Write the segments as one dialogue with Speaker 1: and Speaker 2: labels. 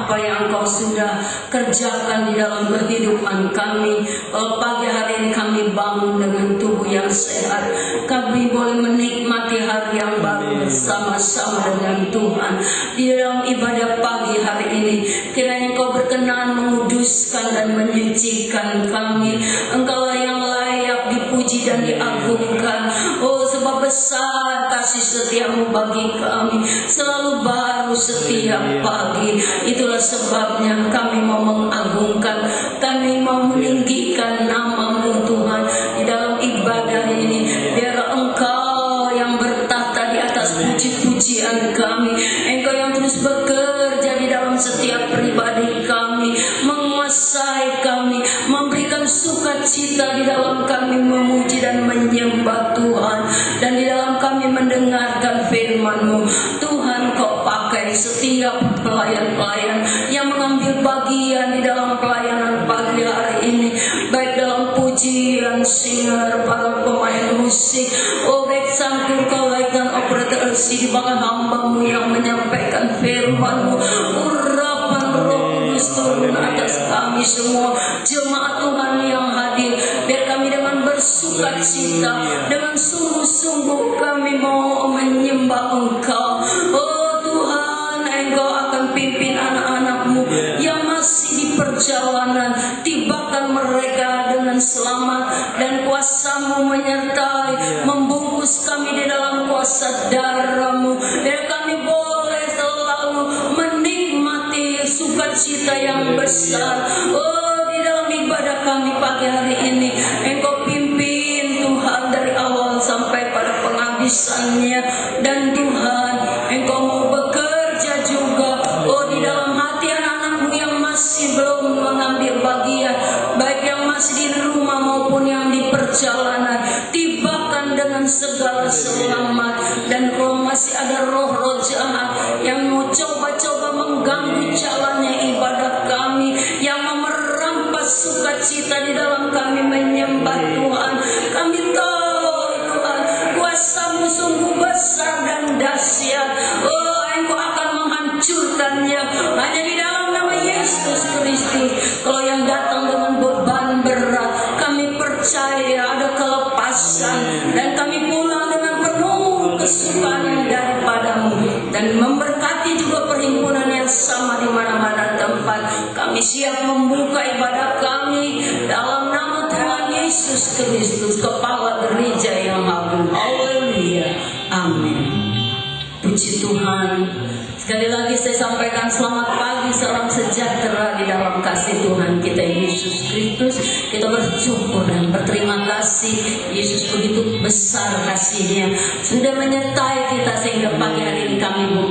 Speaker 1: apa yang Engkau sudah kerjakan di dalam kehidupan kami. Pagi hari ini kami bangun dengan tubuh yang sehat. Kami boleh menikmati hari yang baru bersama-sama dengan Tuhan. Di dalam ibadah pagi hari ini, kiranya Engkau berkenan menguduskan dan menyucikan kami. Engkaulah yang layak dipuji dan diagungkan. Oh, sebab besar kasih setiamu bagi kami, selalu baru setiap pagi. Itulah sebabnya kami mau mengagungkan, kami mau meninggikan nama-Mu Tuhan di dalam ibadah ini. Biar Engkau yang bertahta di atas puji-pujian kami, Engkau yang terus bekerja di dalam setiap pribadi kami, menguasai kami, memberikan sukacita di dalam kami memuji dan menyembah Tuhan, dan di dalam kami mendengarkan firman-Mu. Tuhan, Kau pakai setiap pelayan-pelayan yang mengambil bagian di dalam pelayanan pagi hari ini, baik dalam pujian, singer, para pemain musik, baik sangkur kolek dan operator LC, bahkan hamba-Mu yang menyampaikan firman-Mu. Urapan Roh Kudus turun atas kami semua, jemaat Tuhan yang hadir. Biar kami dengan bersukacita, dengan sungguh-sungguh kami mau menyembah Engkau. Oh Tuhan, Engkau akan pimpin anak-anak-Mu yang masih di perjalanan. Tibakan mereka dengan selamat, dan kuasa-Mu menyertai, membungkus kami di dalam kuasa darah-Mu. Biar kami boleh selalu menikmati sukacita yang besar. Oh, di dalam ibadah kami pagi hari ini, Engkau pimpin Tuhan dari awal sampai pada penghabisannya. Dan Tuhan, Engkau mau bekerja juga, di dalam hati anak-anak-Mu yang masih belum mengambil bagian, baik yang masih di rumah maupun yang di perjalanan. Tibakan dengan segala selamat. Dan kalau masih ada roh-roh jahat yang mau coba-coba mengganggu jalannya ibadah kami, yang mau merampas sukacita di dalam kami menyembah Tuhan, kami tahu Tuhan, kuasa-Mu sungguh besar dan dahsyat. Engkau akan menghancurkannya hanya di dalam nama Yesus Kristus. Kalau yang datang dengan beban berat, kami percaya ada kelepasan, dan kami pulang dengan penuh kesukaan yang daripada-Mu, dan memberkati juga perhimpunan yang sama di mana-mana tempat. Kami siap membuka ibadah kami dalam nama Tuhan Yesus Kristus, Kepala Gereja yang agung. Haleluya, amin. Puji Tuhan. Sekali lagi saya sampaikan selamat pagi, salam sejahtera di dalam kasih Tuhan kita Yesus Kristus. Kita bersyukur dan berterima kasih, Yesus begitu besar kasih-Nya sudah menyertai kita sehingga pagi hari ini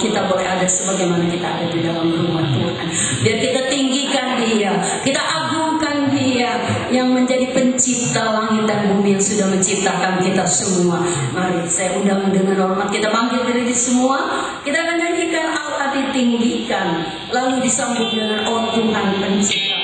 Speaker 1: kita boleh ada sebagaimana kita ada di dalam rumah Tuhan. Biar kita tinggikan Dia, kita agungkan Dia yang menjadi pencipta langit dan bumi, yang sudah menciptakan kita semua. Mari saya undang dengan hormat kita bangkit berdiri semua. Kita akan nyanyikan Allah ditinggikan, lalu disambut dengan oh Tuhan pencipta.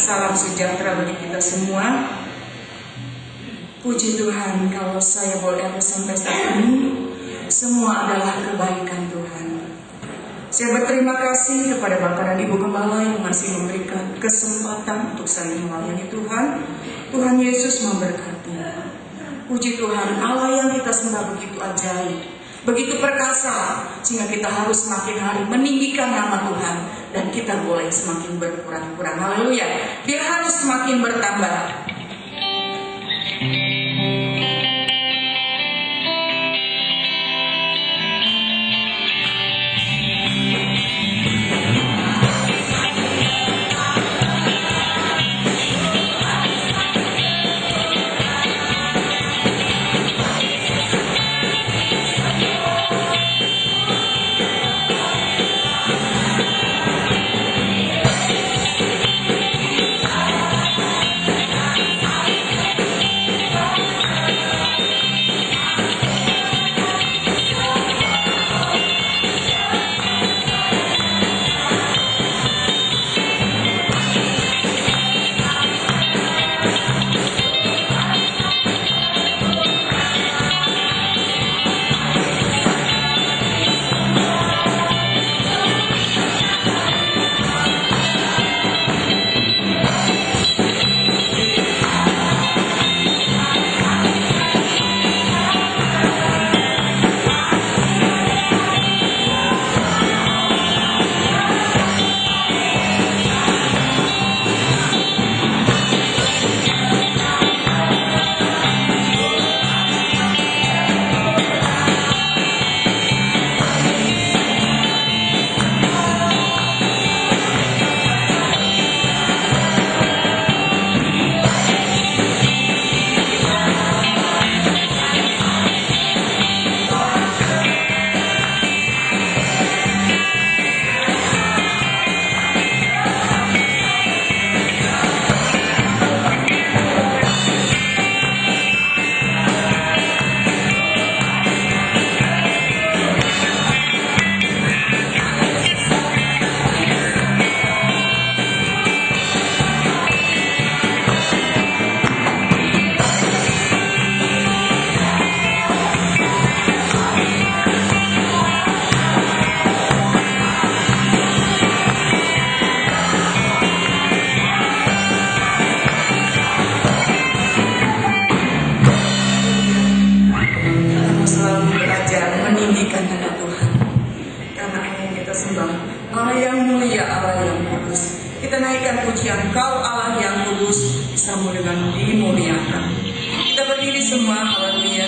Speaker 2: Salam sejahtera bagi kita semua. Puji Tuhan, kalau saya boleh sampai saat ini, semua adalah kebaikan Tuhan. Saya berterima kasih kepada Bapak dan Ibu Gembala yang masih memberikan kesempatan untuk saya melayani Tuhan. Tuhan Yesus memberkati. Puji Tuhan, Allah yang kita sembah begitu ajaib, begitu perkasa, sehingga kita harus semakin hari meninggikan nama Tuhan, dan kita boleh semakin berkurang-kurang. Haleluya. Dia harus semakin bertambah. Pujian Kau Allah yang kudus, bersama dengan dimuliakan. Kita berdiri semua, haleluya.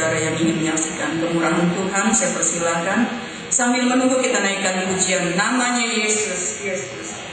Speaker 2: saudara yang ingin menyaksikan kemurahan Tuhan, saya persilakan. Sambil menunggu kita naikkan pujian namanya Yesus. Yesus.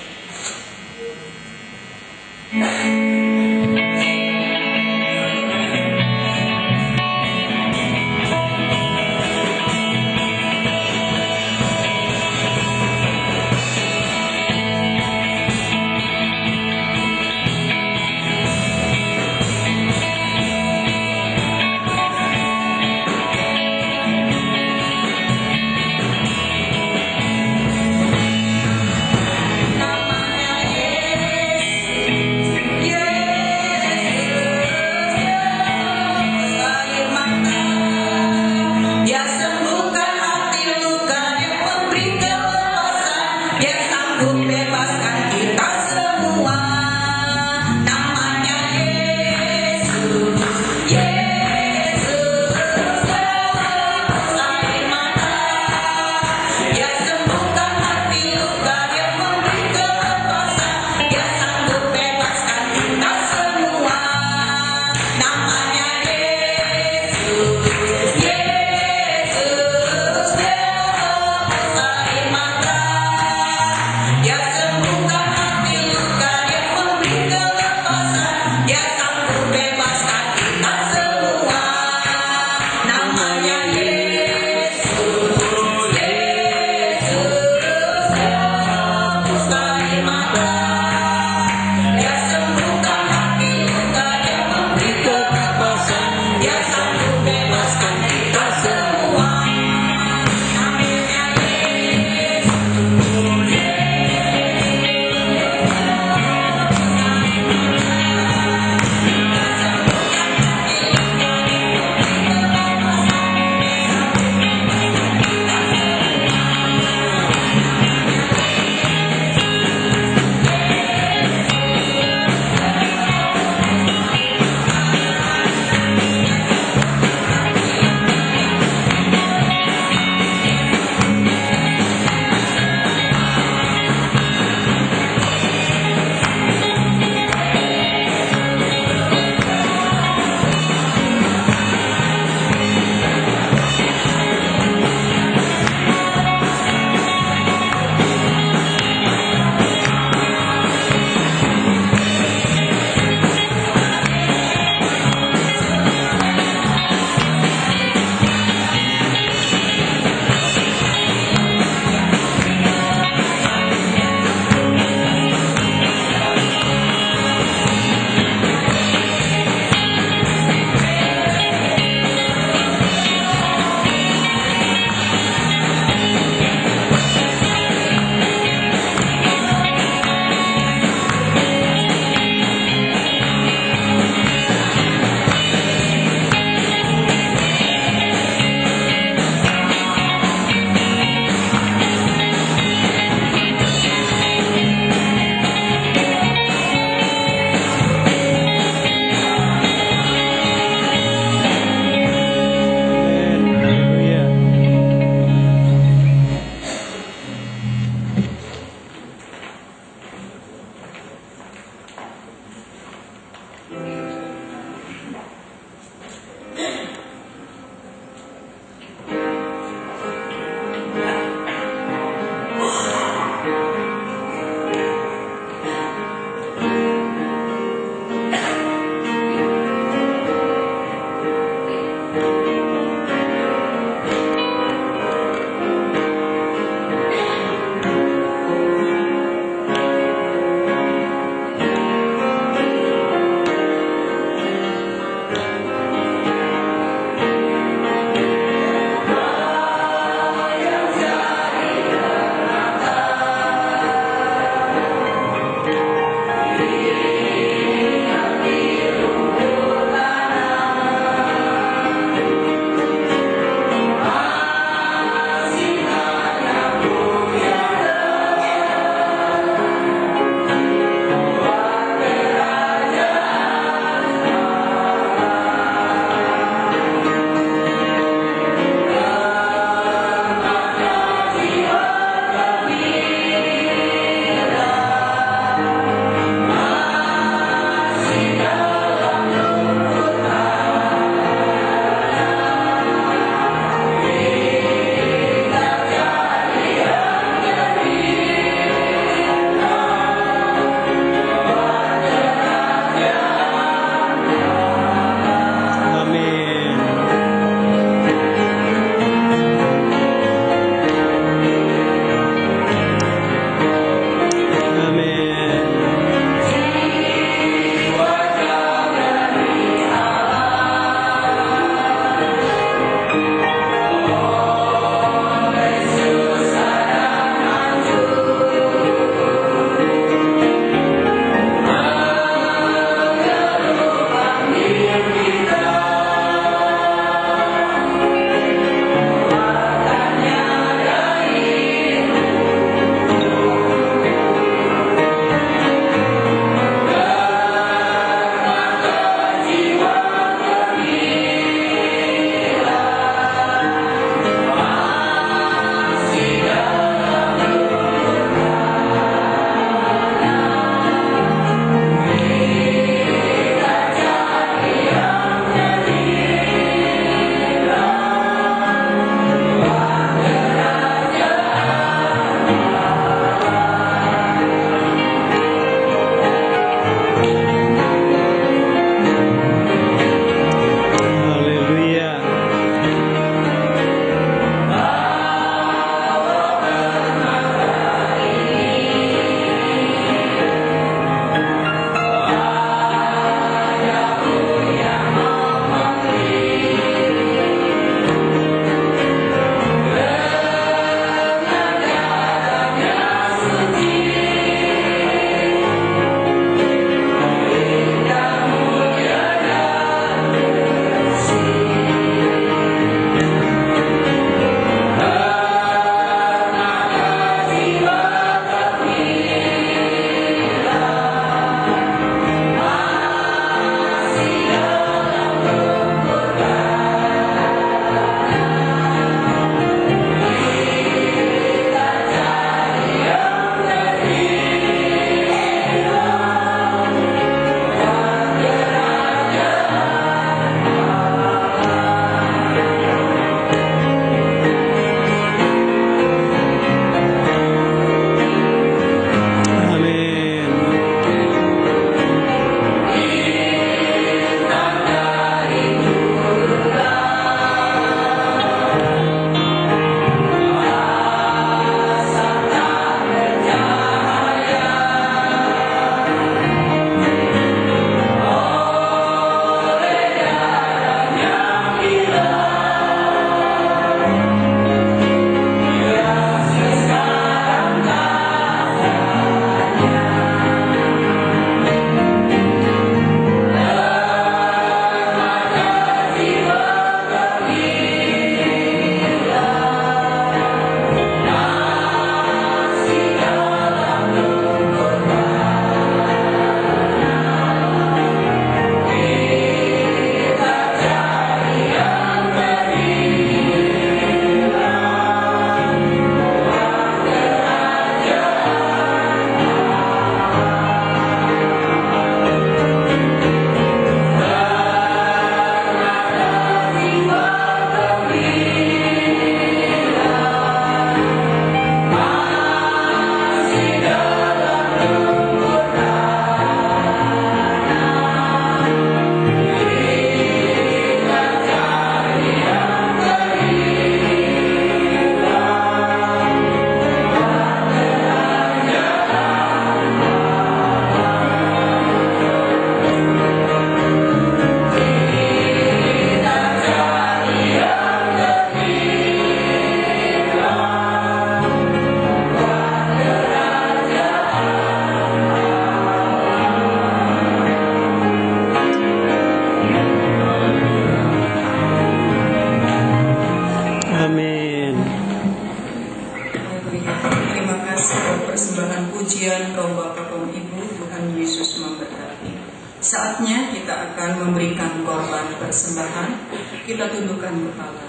Speaker 2: Saatnya kita akan memberikan korban persembahan. Kita tundukkan kepala.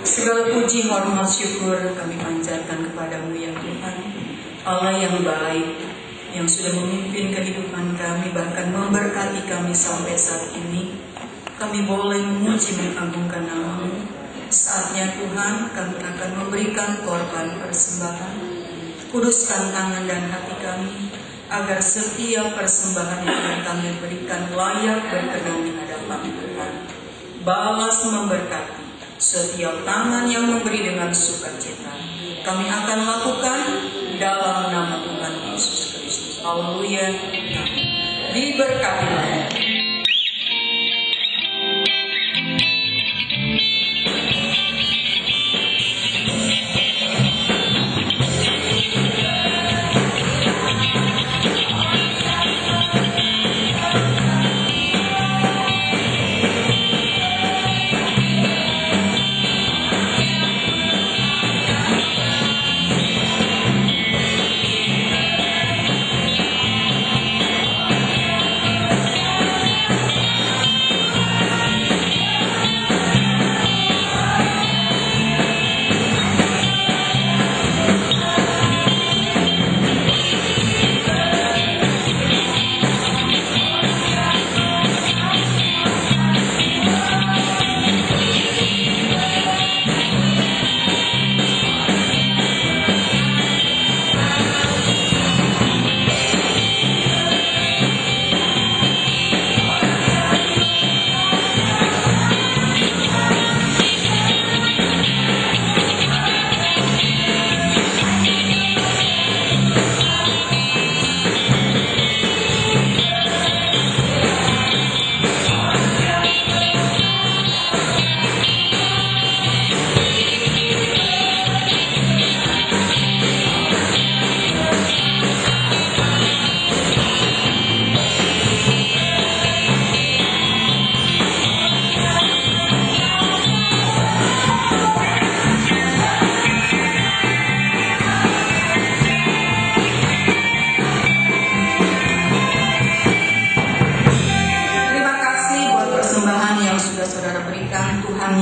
Speaker 2: Segala puji, hormat, syukur kami panjatkan kepadamu ya Tuhan, Allah yang baik, yang sudah memimpin kehidupan kami, bahkan memberkati kami sampai saat ini. Kami boleh memuji mengagungkan nama-Mu. Saatnya Tuhan, kami akan memberikan korban persembahan. Kuduskan tangan dan hati kami, agar setiap persembahan yang akan kami berikan layak berkenan di hadapan Tuhan. Balas memberkati setiap tangan yang memberi dengan sukacita. Kami akan lakukan dalam nama Tuhan Yesus Kristus. Haleluya. Diberkatilah.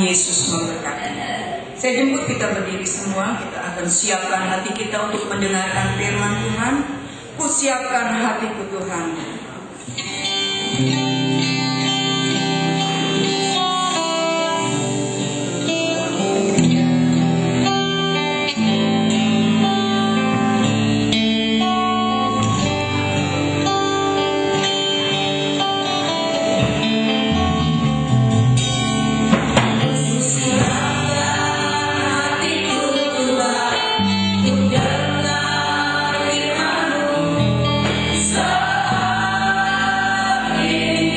Speaker 2: Yesus memberkati. Saya jemput kita berdiri semua. Kita akan siapkan hati kita untuk mendengarkan firman Tuhan. Ku siapkan hatiku Tuhan.
Speaker 1: Saat ini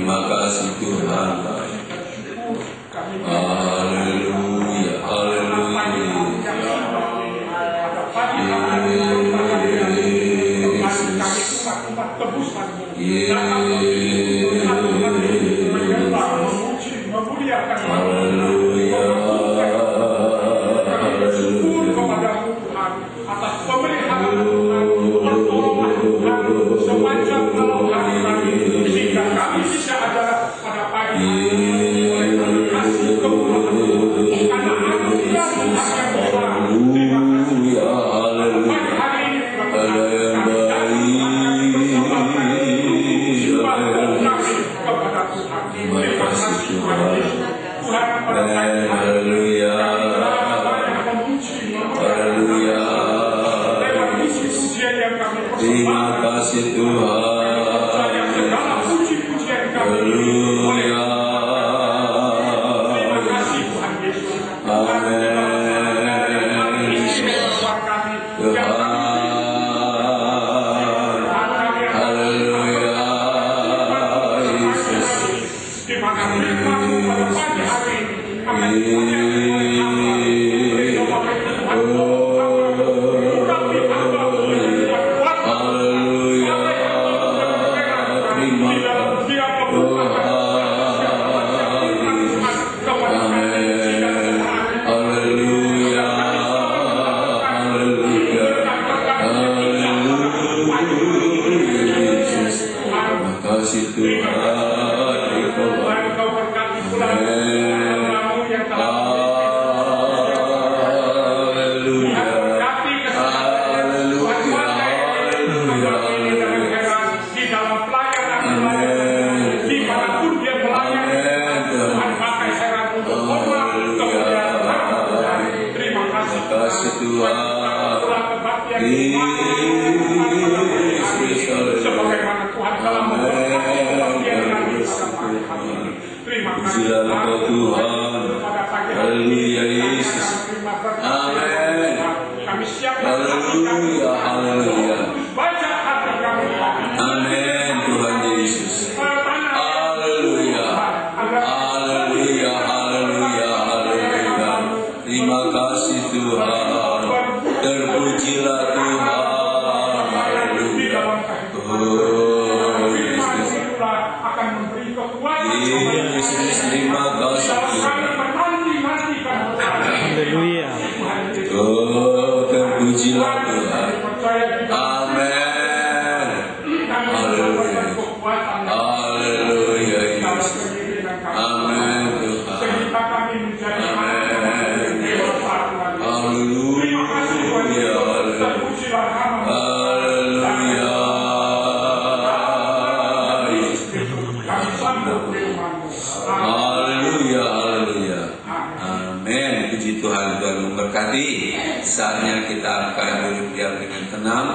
Speaker 3: Terima kasih Tuhan. Haleluya, haleluya. Yesus. Haleluya.
Speaker 4: Bersyukur kepadamu Tuhan atas pemeliharaan Tuhan, pertolongan Tuhan sepanjang malam hari kami, sehingga kami bisa ada pada pagi hari oleh kasih kemurahan Tuhan, karena anugerah Tuhan yang besar. Terima kasih. Pagi hari ini telah kepada Tuhan. Terima kasih Tuhan. Tuhan pada pagi hari
Speaker 3: terima kasih Tuhan. Haleluya. Saatnya kita akan duduk diam dengan tenang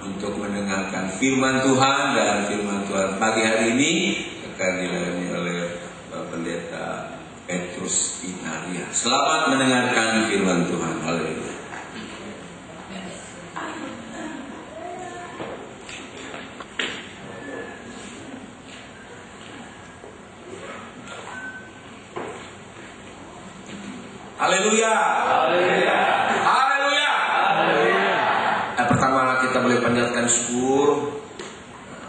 Speaker 3: untuk mendengarkan firman Tuhan, dan firman Tuhan pagi hari ini akan dilayani oleh Bapak Pendeta Petrus Inaria. Selamat mendengarkan firman Tuhan. Haleluya. Haleluya. Haleluya. Pertama kita boleh panjatkan syukur,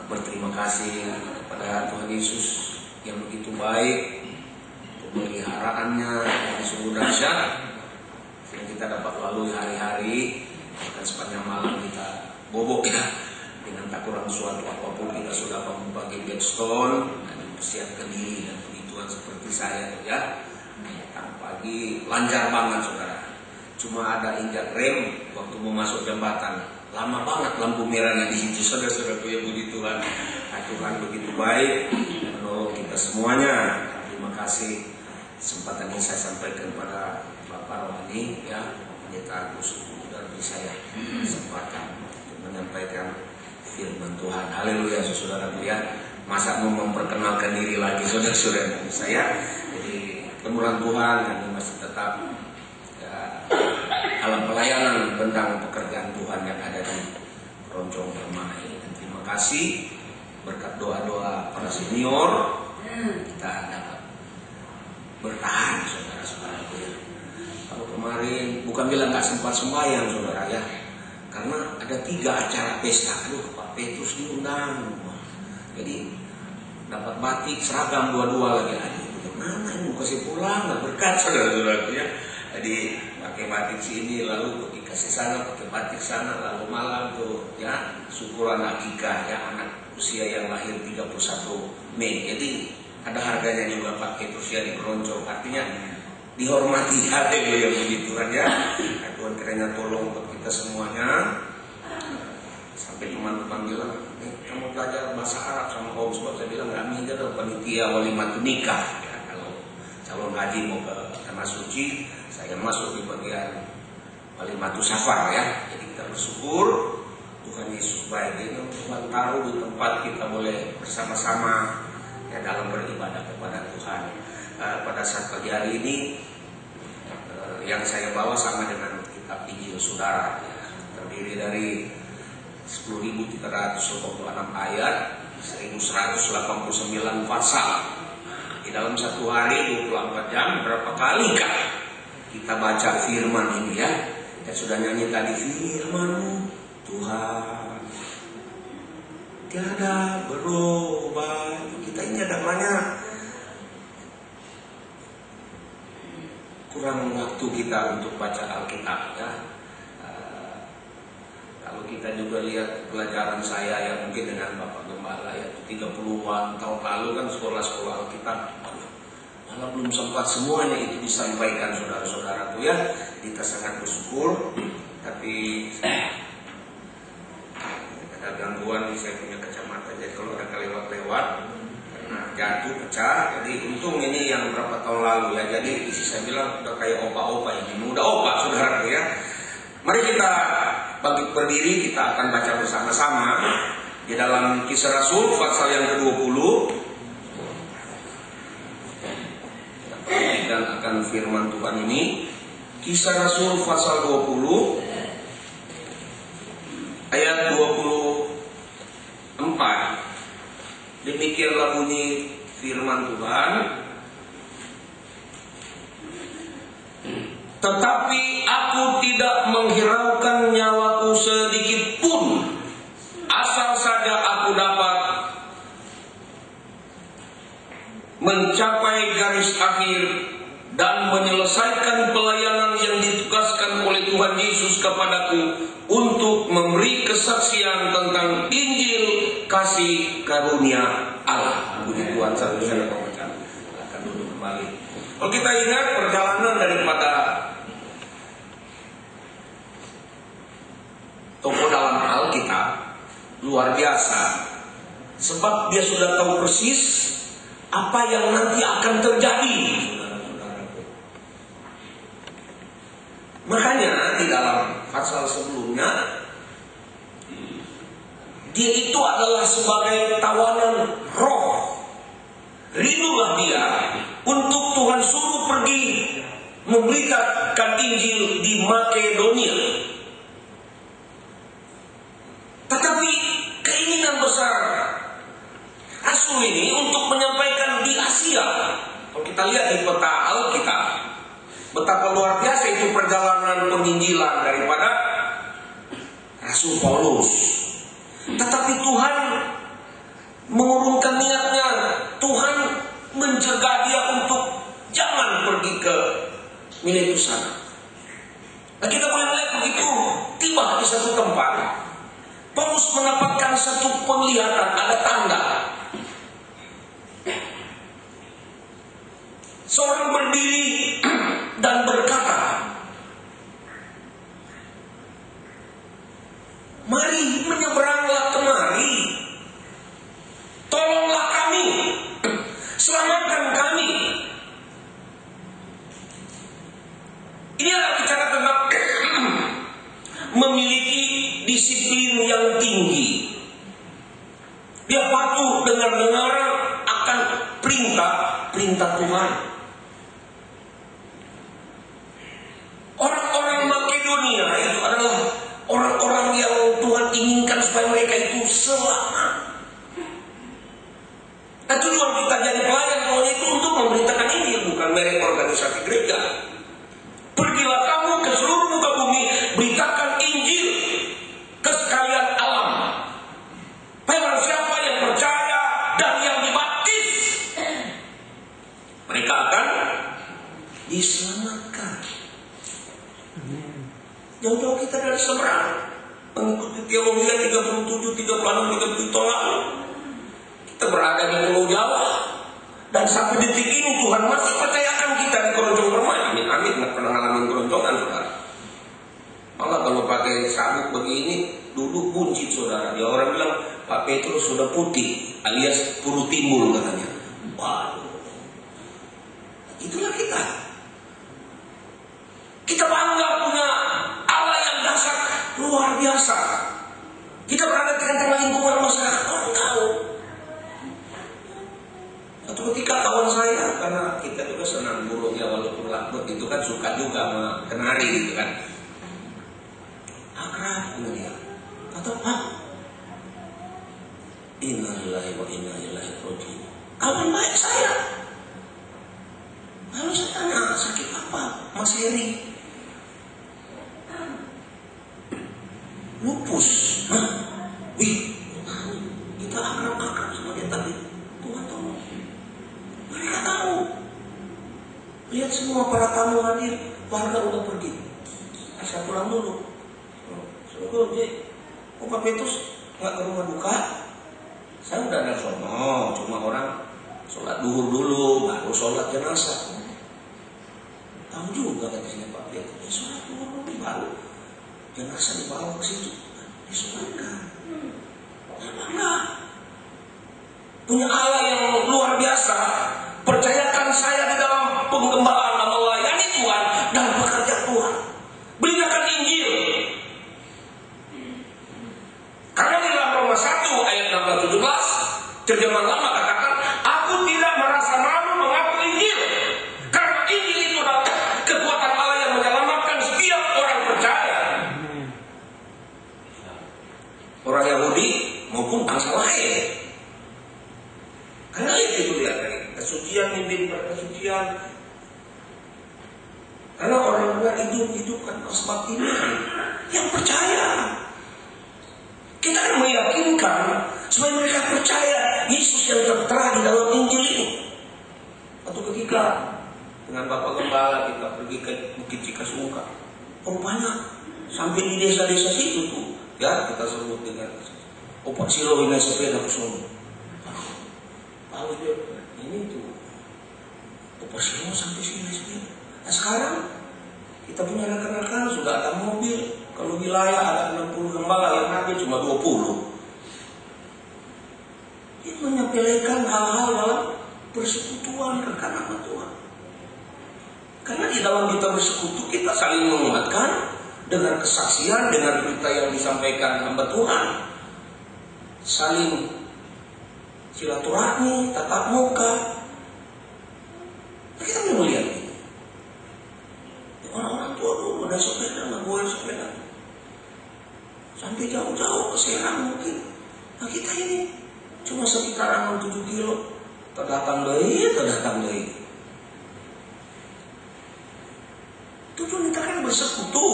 Speaker 3: berterima kasih kepada Tuhan Yesus yang begitu baik, pemeliharaannya yang sungguh dahsyat, sehingga kita dapat lalui hari-hari, dan sepanjang malam kita bobok ya, dengan tak kurang suatu apapun kita sudah membagi Blackstone dan mempersiapkan diri, dan puji Tuhan seperti saya ya. Pagi lancar banget saudara. Cuma ada injak rem waktu mau masuk jembatan. Lama banget lampu merahnya di situ, saudara-saudaraku yang puji Tuhan. Tuhan begitu baik menolong kita semuanya. Terima kasih kesempatan ini saya sampaikan kepada Bapak Rohani ya, Pendeta Agus, dan saya kesempatan untuk menyampaikan firman Tuhan. Haleluya saudaraku ya. Masa mau memperkenalkan diri lagi saudara-saudara saya. Jadi kemurahan Tuhan, kami masih tetap dalam pelayanan tentang pekerjaan Tuhan yang ada di Roncong Permai. Terima kasih berkat doa-doa para senior kita dapat bertahan, saudara-saudaraku ya. Kalau kemarin bukan bilang nggak sempat sembahyang, saudara ya, karena ada 3 acara pesta. Aduh, Pak Petrus diundang, jadi dapat batik seragam 2 lagi. Aduh, bagaimana ini mau kasih pulang, nggak berkat, saudara-saudaraku ya. Jadi pakai batik sini, lalu dikasih sana, pakai batik sana, lalu malam tuh ya syukuran akikah ya anak usia yang lahir 31 Mei. Jadi ada harganya juga Pak Petrus ya di Keroncong. Artinya dihormati hati beliau begitu kan ya. Nah, Tuhan kiranya tolong untuk kita semuanya. Sampai teman-teman bilang, kamu belajar bahasa Arab sama Om, sebab saya bilang kami adalah panitia walimat nikah. Ya, kalau calon haji mau ke tanah suci, saya masuk di bagian Walimatus Safar ya. Jadi kita bersyukur Tuhan Yesus baik ini Tuhan taruh di tempat kita boleh bersama-sama ya dalam beribadah kepada Tuhan. Pada saat pagi hari ini yang saya bawa sama dengan kitab Injil saudara ya, terdiri dari 10.386 ayat, 1.189 pasal. Di dalam satu hari 24 jam berapa kali kah kita baca firman ini ya? Kita sudah nyanyi tadi, firman Tuhan tiada berubah. Kita ini ada banyak kurang waktu kita untuk baca Alkitab ya. Kalau kita juga lihat pelajaran saya yang mungkin dengan Bapak Gembala ya 30-an tahun lalu kan sekolah-sekolah Alkitab, malah belum sempat semuanya itu disampaikan saudara-saudaraku ya. Kita sangat bersyukur, tapi ada gangguan. Saya punya kacamata, jadi kalau ada kelewat-lewat karena jatuh pecah. Jadi untung ini yang berapa tahun lalu ya. Jadi isi saya bilang udah kayak opa-opa ini, udah opa saudaraku ya. Mari kita berdiri, kita akan baca bersama-sama di dalam Kisah Rasul pasal yang ke-20. Dan akan firman Tuhan ini, Kisah Rasul pasal 20 ayat 24. Demikianlah bunyi firman Tuhan. Tetapi aku tidak menghiraukan nyawaku sedikit pun, asal saja aku dapat mencapai garis akhir dan menyelesaikan pelayanan yang ditugaskan oleh Tuhan Yesus kepadaku untuk memberi kesaksian tentang Injil kasih karunia Allah. Puji Tuhan, satu saya akan duduk kembali. Kalau kita ingat perjalanan daripada tokoh dalam Alkitab luar biasa, sebab dia sudah tahu persis apa yang nanti akan terjadi. Makanya di dalam pasal sebelumnya dia itu adalah sebagai tawanan roh. Rindulah dia untuk Tuhan suruh pergi memberitakan Injil di Makedonia. Tetapi keinginan besar Rasul ini untuk menyampaikan di Asia. Kalau kita lihat di peta Alkitab, betapa luar biasa itu perjalanan penginjilan daripada Rasul Paulus. Tetapi Tuhan mengurungkan niatnya. Tuhan mencegah dia untuk jangan pergi ke Miletus sana. Nah, kita boleh melihat begitu tiba di satu tempat, Paulus mendapatkan satu penglihatan, ada tanda. Seorang berdiri dan berkata, mari menyeberanglah kemari, tolonglah kami, selamatkan kami. Ini adalah bicara tentang memiliki disiplin yang tinggi. Dia patuh dengar-dengar akan perintah Tuhan. Orang-orang Makedonia itu adalah orang-orang yang Tuhan inginkan supaya mereka itu selamat. Nah, tujuan kita jadi pelayan gereja. Pergilah kamu ke seluruh muka bumi, beritakan Injil ke sekalian alam. Barang siapa yang percaya dan yang dibaptis, mereka akan diselamatkan. Jauh-jauh kita dari seberang mengikuti teologi 37, 36, 37 tahun lalu. Kita berada di Pulau Jawa, dan sampai detik ini Tuhan masih percayakan kita di keroncong bermain. Amin, nggak pernah ngalamin keroncongan, saudara. Malah kalau pakai sabuk begini, duduk buncit, saudara. Dia orang bilang Pak Petrus sudah putih, alias puru timbul katanya. Waduh, itulah kita. Kita bangga punya Allah yang dasar luar biasa. Kita berada di tengah lingkungan masyarakat, orang tahu. Satu ketika kawan saya, karena kita juga senang burung ya, walaupun lakbut itu kan suka juga sama kenari gitu kan. Akrab dengan dia. Kata, innalillahi wa inna ilaihi raji'un. Kawan baik saya. Lalu saya tanya, sakit apa Mas Heri? Lupus. Wih, kita akrab sama dia tadi. Tuhan tolong. Mereka tahu. Lihat semua para tamu hadir, warga udah pergi. Saya pulang dulu. Pak Petrus nggak ke rumah duka. Saya udah ada sono, cuma orang sholat duhur dulu, baru sholat jenazah. Tahu juga katanya Pak Petrus, ya sholat duhur dulu baru jenazah dibawa ke situ, disolatkan. Enggak. Punya Allah yang luar biasa. Percayakan saya di dalam penggembalaan melayani Tuhan dan bekerja Tuhan. Beritakan Injil. Karena di dalam Roma 1 ayat 16-17 terjemahan lama katakan, aku tidak merasa malu mengaku Injil, karena Injil itu adalah kekuatan Allah yang menyelamatkan setiap orang percaya, orang Yahudi maupun bangsa lain. Karena itu lihat dari kesucian, mimpin berkesucian. Karena orang benar hidup-hidupkan sebab ini yang percaya. Kita akan meyakinkan supaya mereka percaya Yesus yang tertera di dalam Injil ini. Atau ketika dengan Bapak Gembala kita pergi ke Bukit Cikasungka, rupanya sampai di desa-desa situ tuh, ya kita sebut dengan Opak Silo ini sepeda ke sono. Tahu dia ini tuh Opak Silo sampai sini. Nah sekarang kita punya rekan-rekan sudah ada mobil. Kalau wilayah ada 60 gembala yang hadir cuma 20. Itu menyepelekan hal-hal dalam persekutuan rekan sama Tuhan. Karena di dalam kita bersekutu kita saling menguatkan dengan kesaksian, dengan berita yang disampaikan hamba Tuhan. Saling silaturahmi, tatap muka. Nah, kita mau lihat ini. Orang-orang tua dulu ada sepeda, nggak boleh sepeda. Sampai jauh-jauh ke Serang mungkin. Nah kita ini cuma sekitaran 7 kilo. Terdatang dari. Tujuan kita kan bersekutu,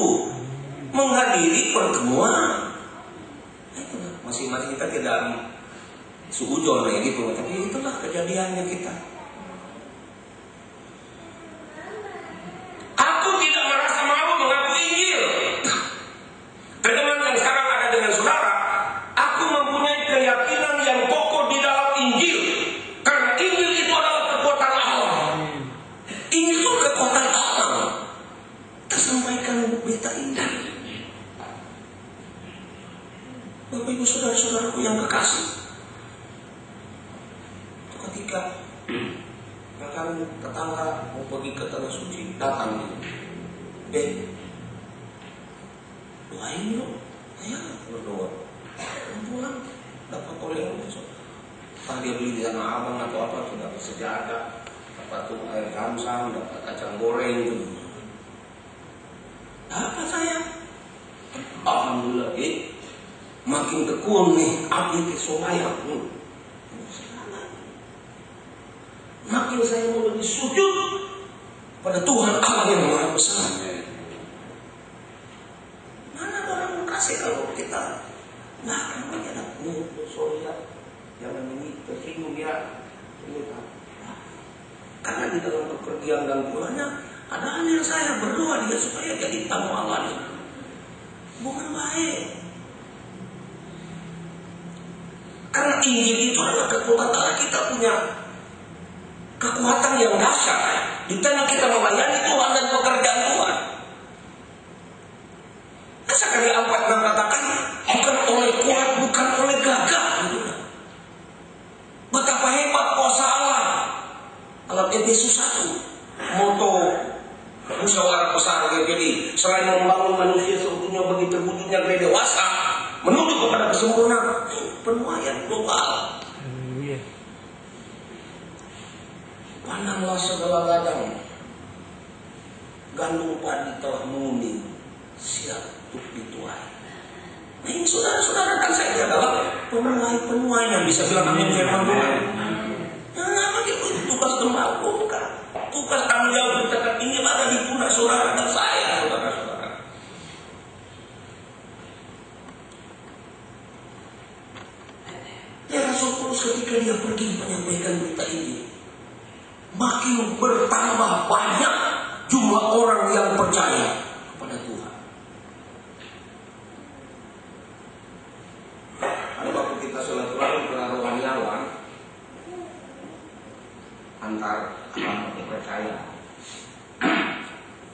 Speaker 3: menghadiri pertemuan. Masing-masing kita tidak suujon kayak gitu, tapi itulah kejadiannya kita. Aku tidak merasa malu mengaku Injil. Teman yang sekarang ada dengan saudara, aku mempunyai keyakinan yang kokoh di dalam Injil. Karena Injil itu adalah kekuatan Allah. Injil itu kekuatan Allah. Kita sampaikan berita Injil. Bapak ibu saudara-saudaraku yang kekasih, ketika rekan tetangga mau pergi ke tanah suci, datang doain yuk, ayo berdoa. Pulang dapat oleh besok. Entah dia beli di Tanah Abang atau apa, sudah dapat sejadah, dapat tuh air zam-zam, dapat kacang goreng gitu. Dapat saya. Alhamdulillah, makin tekun nih, api kesolayang. Makin saya mau lebih sujud kepada Tuhan Allah yang Maha Besar. Mana orang mau kasih kalau kita nggak akan menjadi sorry ya, jangan ini tersinggung ya. Karena di dalam kepergian dan pulangnya ada hal yang saya berdoa dia supaya jadi tamu Allah. Bukan baik. Karena Injil itu adalah kekuatan. Kita punya kekuatan yang dahsyat di tengah kita melayani Tuhan dan pekerjaan Tuhan. Sekali Ampat mengatakan bukan oleh kuat, bukan oleh gagah. Betapa hebat kuasa Allah. Dalam Efesus 1 moto musyawarah besar GPD, selain membangun manusia seutuhnya bagi terwujudnya gaya dewasa menuju kepada kesempurnaan, penuaian global. Pandanglah segala ladang gandum padi telah menguning, siap untuk dituai. Nah ini saudara-saudara, kan saya adalah penuai yang bisa bilang amin firman Tuhan. Nah begitu tugas tembakau, bukan tugas tanggung jawab kita ini ada di pundak saudara dan saya, saudara-saudara. Ya Rasul Paulus ketika dia pergi menyampaikan berita ini, makin bertambah banyak jumlah orang yang percaya kepada Tuhan. Ada waktu kita silaturahmi ke rohaniawan antar agama percaya.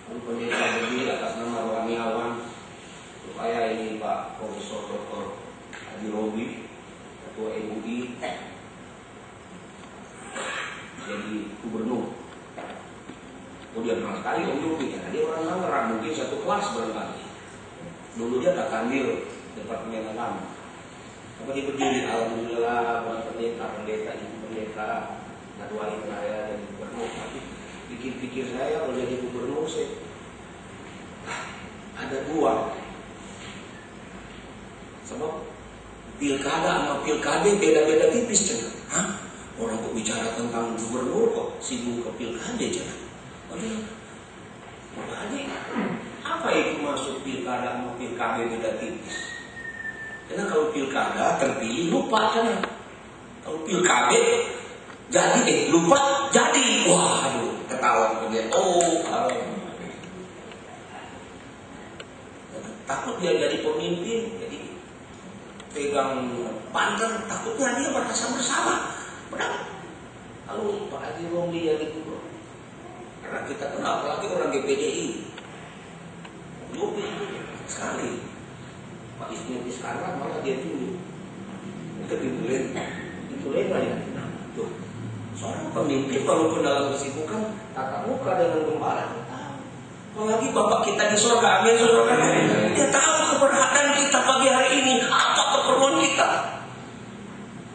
Speaker 3: Lalu pendeta berdiri atas nama rohaniawan supaya ini Pak Profesor Dr. Adi Robi, Ketua MUI, jadi gubernur. Kemudian mahal sekali Om Yogi, karena dia orang Tangerang, mungkin satu kelas barangkali. Dulu dia tak ambil departemen agama. Apa dia berdiri, alhamdulillah, pendeta, ibu pendeta, ngaduain saya jadi gubernur. Tapi pikir-pikir saya kalau jadi gubernur saya ada dua. Sebab pilkada sama pilkade beda-beda tipis jangan. Hah? Orang kok bicara tentang gubernur kok sibuk ke pilkade jangan. Aduh, apa itu masuk pilkada sama pilkade beda tipis? Karena kalau pilkada terpilih lupa kan? Kalau pilkade jadi lupa jadi. Wah, aduh, ketawa dia. Oh, takut dia jadi pemimpin, jadi pegang banter, takutnya dia merasa bersama. Padahal kalau Pak Haji Romli jadi gubernur, karena kita kenal apalagi orang GPDI, Yogi sekali. Pak Ismail sekarang malah dia tunjuk. Itu ditulen lah ya. Tuh, seorang pemimpin walaupun dalam kesibukan tatap muka dengan gembala. Apalagi Bapak kita di surga, amin saudara. Dia tahu keberadaan kita pagi hari ini, apa keperluan kita.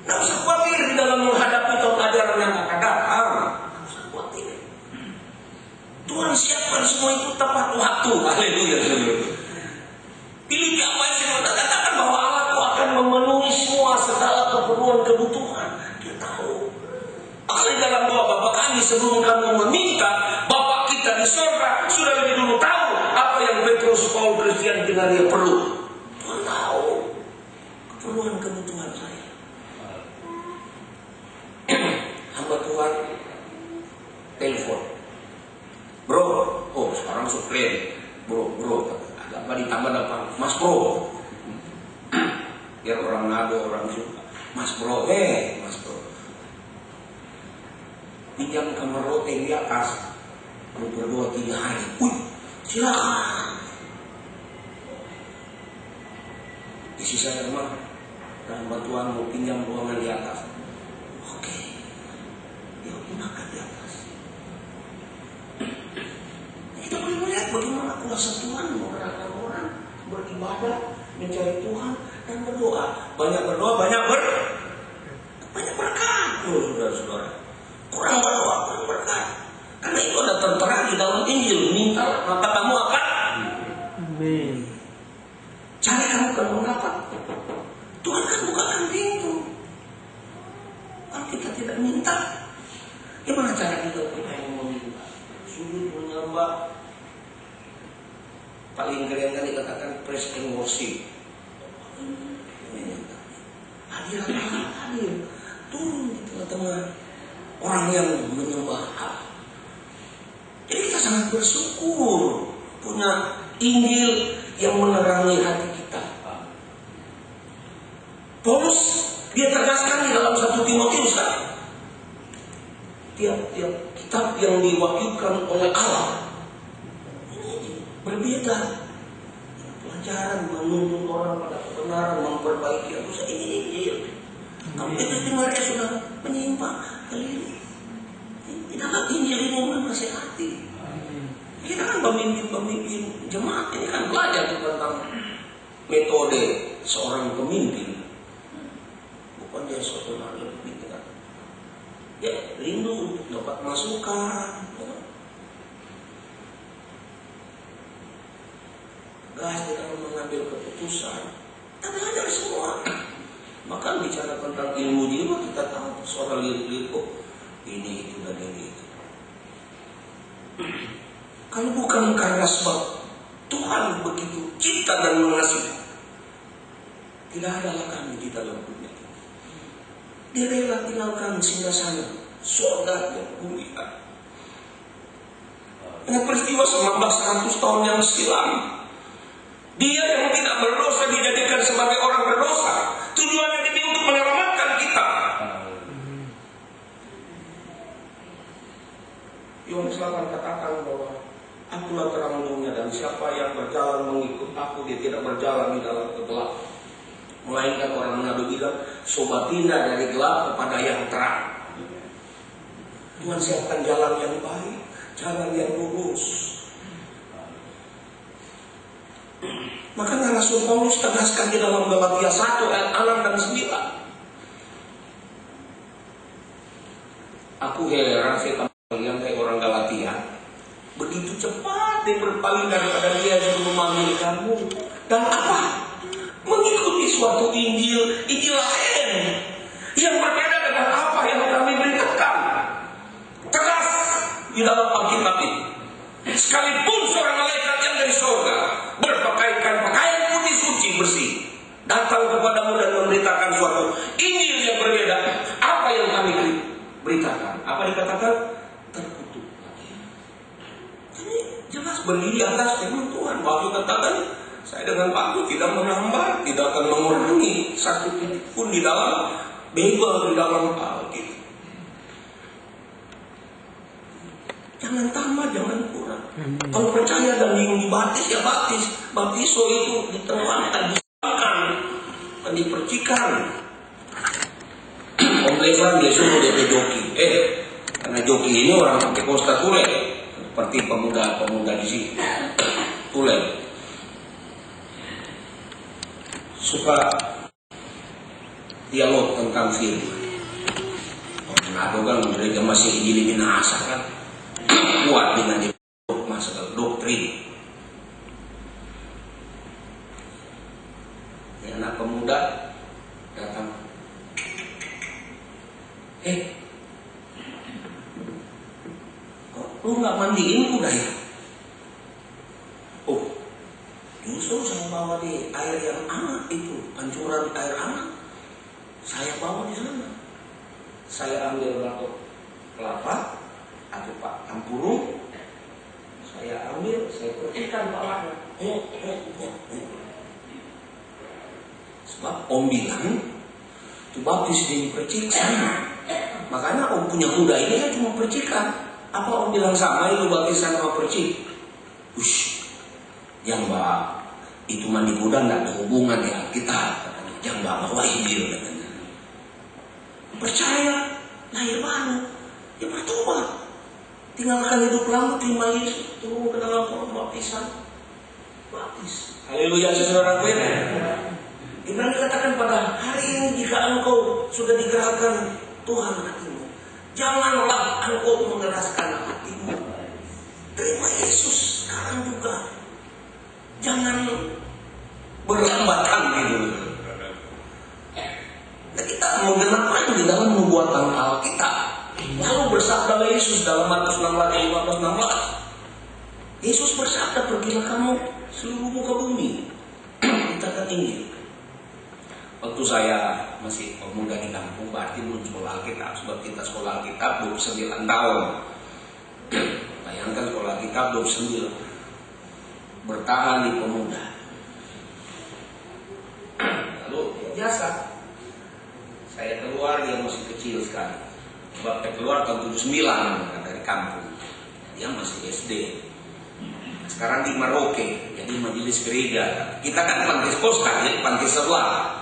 Speaker 3: Nggak usah khawatir di dalam menghadapi tahun ajaran yang akan datang. Nggak usah khawatir. Tuhan siapkan semua itu tepat waktu. Haleluya. Pilih apa yang saya katakan bahwa Allah akan memenuhi semua segala keperluan kebutuhan. Dia tahu. Ahli dalam doa Bapa kami sebelum kamu meminta, Bapa kita di surga sudah lebih dulu tahu apa yang Petrus, Paul, Christian dengan dia perlu. Tuhan tahu keperluan kebutuhan saya. Hamba Tuhan telepon, bro, oh sekarang suplin, bro, agak ditambah depan, mas bro, biar orang nado orang suka, mas bro, mas bro. Pinjam kamar roti di atas, mau berdua 3 hari. Silakan. Isi saya mah, dan bantuan mau pinjam ruangan di atas. Oke, dia gunakan di atas. Kita boleh melihat bagaimana kuasa Tuhan menggerakkan orang beribadah, mencari Tuhan dan berdoa. Banyak berdoa, banyak berkat. Saudara-saudara. Kurang berdoa, kurang berkat. Karena itu ada tertera di dalam Injil. Minta, maka kamu akan. Amin. Cari kamu akan mendapat. Tuhan kan bukakan pintu. Kalau kita tidak minta, gimana cara kita yang meminta? sujud menyembah. Paling keren kan dikatakan praise and worship. Hadir turun di tengah-tengah orang yang menyembah Allah. Jadi kita sangat bersyukur punya Injil yang menerangi hati kita. Paulus dia tegaskan di dalam 1 Timotius kan, tiap-tiap kitab yang diwahyukan oleh Allah berbeda. Pelajaran menuntun orang pada kebenaran, memperbaiki dosa, ini Injil. Kalau kita dengarnya sudah menyimpang, keliru. Tidaklah Injil ini menasihati. Kita kan pemimpin jemaat ini kan belajar tentang metode seorang pemimpin. Bukan dia suatu hal yang lebih tegas. Ya, rindu untuk dapat masukan. Tegas dalam mengambil keputusan. Kita belajar semua. Maka bicara tentang ilmu jiwa kita tahu seorang lirik-lirik ini itu dan ini itu. Kalau bukan karena sebab Tuhan begitu cinta dan mengasihi, tidak adalah kami di dalam dunia. Dia rela tinggalkan singgasana surga yang mulia. Ingat peristiwa 1900 tahun yang silam. Dia yang tidak berdosa dijadikan sebagai orang berdosa. Tujuannya ini untuk menyelamatkan kita. Yohanes 8 katakan bahwa akulah terang dunia dan siapa yang berjalan mengikut aku dia tidak berjalan di dalam kegelapan. Melainkan orang Nabi bilang sobat pindah dari gelap kepada yang terang. Tuhan siapkan jalan yang baik, jalan yang lurus. Maka Rasul Paulus tegaskan di dalam Galatia 1 ayat 6 dan 9. Aku heran sekali kalian kayak orang Galatia. Begitu cepat dia berpaling daripada dia yang memanggil kamu. Dan apa? Mengikuti suatu Injil lain yang berbeda dengan apa yang kami beritakan. Tegas di dalam Alkitab ini. Sekalipun seorang malaikat yang dari surga berpakaian pakaian putih suci bersih datang kepadamu dan memberitakan suatu Injil yang berbeda, apa yang kami beritakan? Apa dikatakan? Terkutuk. Ini jelas berdiri atas firman Tuhan. Waktu katakan saya dengan Pak tidak menambah, tidak akan mengurangi satu titik pun di dalam Bible, di dalam Alkitab. Jangan tambah, jangan kurang. Kalau percaya dan ingin dibatis, ya batis. Baptiso itu ditenangkan, disamakan, dan dipercikan. Om Levan dia suruh dia joki. Karena joki ini orang pakai kosta tule, seperti pemuda-pemuda di sini. Tule. Suka dialog tentang firman. Kenapa kan mereka masih ingin binasa kan? Kuat dengan masalah doktrin. Ini anak pemuda datang. Kok lu nggak mandiin kuda ya? Oh, justru saya bawa di air yang hangat itu, pancuran air hangat. Saya bawa di sana. Saya ambil batok kelapa atau Pak Tampurung, saya ambil, saya percikan bawahnya. Sebab Om bilang itu baptis dia dipercik sama. Makanya Om punya kuda ini kan cuma percikan. Apa Om bilang sama itu baptisan sama percik? Yang bawa itu mandi kuda nggak ada hubungan ya kita. Yang bawa Injil katanya. Percaya lahir baru, ya bertobat. Tinggalkan hidup lama, terima Yesus, turun ke dalam pohon baptisan. Baptis. Haleluya, saudara gue. Ibrani katakan pada hari ini jika engkau sudah digerakkan Tuhan hatimu, janganlah engkau mengeraskan hatimu. Terima Yesus sekarang juga. Jangan berlambatan gitu. Nah, kita menggenapkan di dalam nubuatan Alkitab. Lalu bersabda sabda Yesus dalam Markus 16:15-16. Yesus bersabda, pergilah kamu seluruh muka bumi, beritakan Injil. Waktu saya masih pemuda di kampung, berarti belum sekolah Alkitab, sebab kita sekolah Alkitab 29 tahun. Bayangkan sekolah Alkitab 29, bertahan di pemuda. Lalu ya biasa, saya keluar, dia masih kecil sekali. Sebab saya keluar tahun 79 dari kampung, dia masih SD. Sekarang di Merauke, jadi majelis gereja. Kita kan panti kosta, jadi panti sebelah.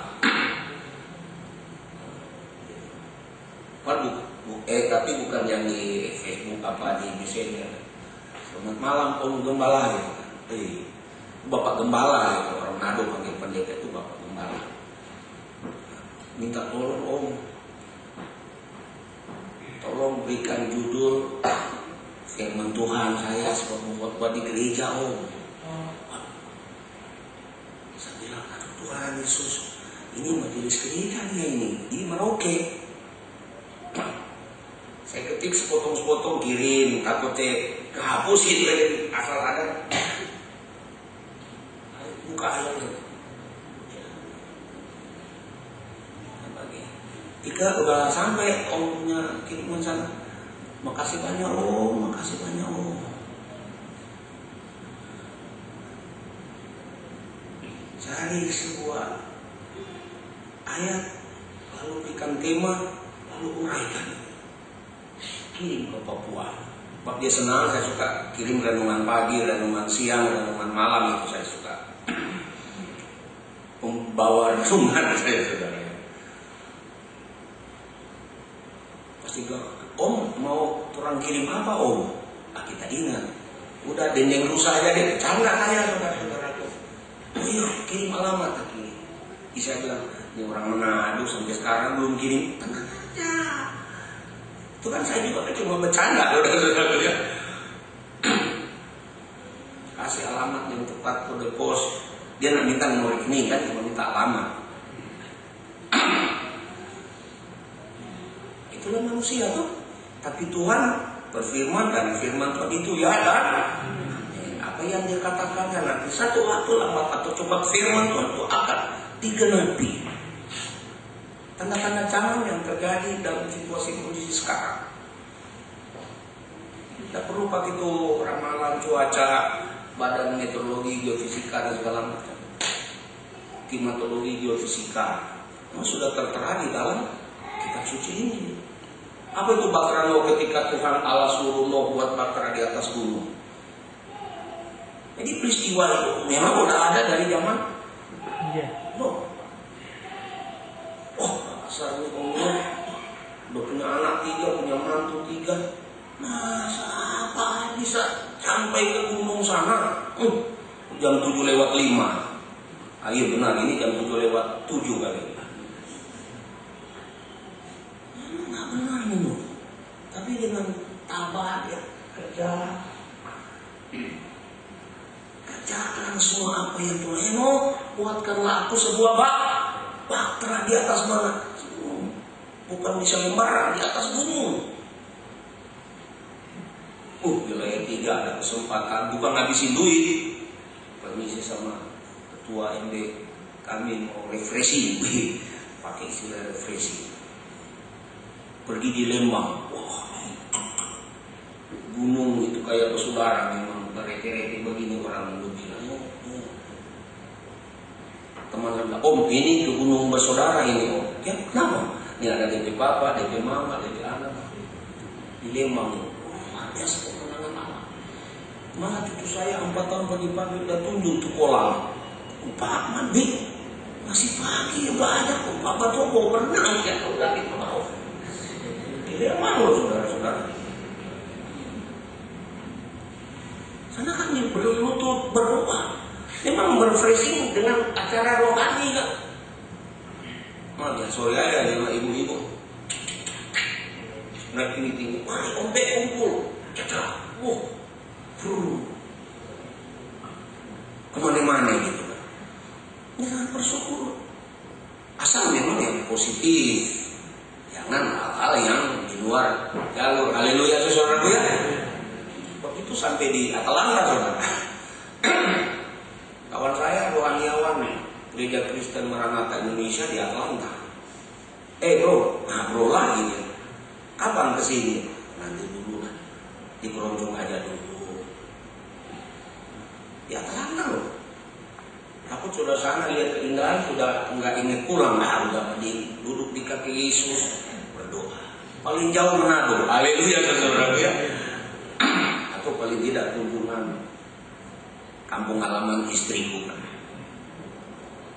Speaker 3: Tapi bukan yang di Facebook apa di Messenger. Selamat malam Om Gembala gitu. Bapak Gembala gitu. Orang Nado panggil pendeta itu Bapak Gembala. Minta tolong Om, tolong berikan judul firman Tuhan saya sebab membuat di gereja Om. Saya bilang, aduh Tuhan Yesus, ini majelis gereja dia ini di Merauke. Saya ketik sepotong-sepotong kirim, takutnya kehapusin lagi asal ada. Buka ayatnya. Jika udah sampai Omnya kiriman sana, makasih banyak Om, makasih banyak Om. Cari sebuah ayat, lalu berikan tema, lalu uraikan. Kirim ke Papua. Sebab dia senang, saya suka kirim renungan pagi, renungan siang, renungan malam, itu saya suka. Pembawa renungan saya saudara. Pasti bilang, Om mau turang kirim apa Om? Kita ingat, udah dendeng rusa aja deh, canda kaya saudara-saudaraku. Oh iya, kirim alamat lagi. Saya bilang, ini orang Manado sampai sekarang belum kirim. Tenang aja. Itu kan saya juga cuma bercanda, saudara-saudara ya. Kasih alamat yang tepat, kode pos. Dia nak minta nomor rekening kan, cuma minta alamat. Itulah manusia tuh. Tapi Tuhan berfirman dan firman Tuhan itu ya dan apa yang dia katakan nanti satu waktu lama atau coba firman Tuhan itu akan digenapi. Tanda-tanda zaman yang terjadi dalam situasi kondisi sekarang. Tidak perlu pakai itu ramalan cuaca, badan meteorologi, geofisika dan segala macam. Klimatologi, geofisika, sudah tertera di dalam kitab suci ini. Apa itu bahtera Noah ketika Tuhan Allah suruh Noah buat bahtera di atas gunung? Jadi peristiwa itu memang udah ada dari zaman Noah. Oh, asalnya Allah udah punya anak 3, punya mantu 3. Masa apa bisa sampai ke gunung sana? Jam 7:05. Ayo benar, ini jam 7:07 kali. Nggak benar ini. Tapi dengan tabah ya kerjakan semua apa yang Tuhan buatkanlah aku sebuah bahtera di atas mana? Bukan bisa membara di atas gunung. Wilayah 3 ada kesempatan, bukan ngabisin duit. Permisi sama ketua MD, kami mau refreshing, pakai istilah refreshing. Pergi di Lembang, wah, gunung itu kayak bersaudara, memang berete-rete begini orang bilang. Teman bilang, Om ini ke gunung bersaudara ini Om. Ya kenapa? Ini ada DP Papa, DP Mama, DP anak di Lembang. Luar biasa kemenangan Allah. Malah cucu saya 4 tahun pagi-pagi udah tunjuk ke kolam. Pak mandi masih pagi udah ada kok. Papa tuh mau berenang ya udah di bawah. Di Lembang loh saudara-saudara. Sana kan berlutut berdoa. Memang berfreshing dengan acara rohani kan. Ya sorry aja sama ibu-ibu. Naik tinggi-tinggi, mari ombek kumpul, cacat, kemana-mana gitu. Jangan bersyukur. Asal memang yang positif, jangan hal-hal yang di luar jalur. Lord. Haleluya saudaraku ya. Waktu itu sampai di Atlanta saudara. Kawan saya rohaniawan Gereja Kristen Maranatha Indonesia di Atlanta. Bro lagi ya. Kapan kesini? Nanti dulu lah. Di Keroncong aja dulu. Di Atlanta loh. Aku sudah sana lihat keindahan, sudah enggak ingin pulang. Udah duduk di kaki Yesus berdoa. Paling jauh Manado. Haleluya saudara ya. Atau paling tidak kunjungan kampung halaman istriku.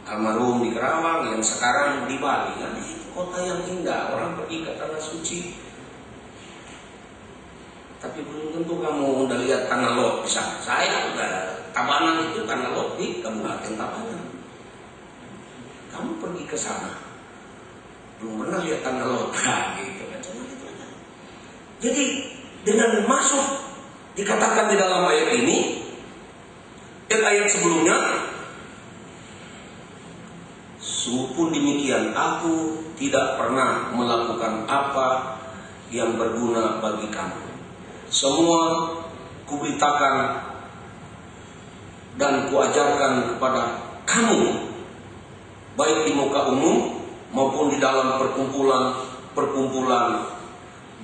Speaker 3: Almarhum di Kerawang, yang sekarang di Bali. Kan itu kota yang indah, orang pergi ke tanah suci. Tapi belum tentu kamu udah lihat Tanah Lot. Saya udah Tabanan itu Tanah Lot di Kabupaten Tabanan. Kamu pergi ke sana, belum pernah lihat Tanah Lot, gitu kan? Cuma itu aja. Jadi dengan masuk dikatakan di dalam ayat ini, dan ayat sebelumnya, sungguh pun demikian, aku tidak pernah melakukan apa yang berguna bagi kamu. Semua kuberitakan dan kuajarkan kepada kamu, baik di muka umum maupun di dalam perkumpulan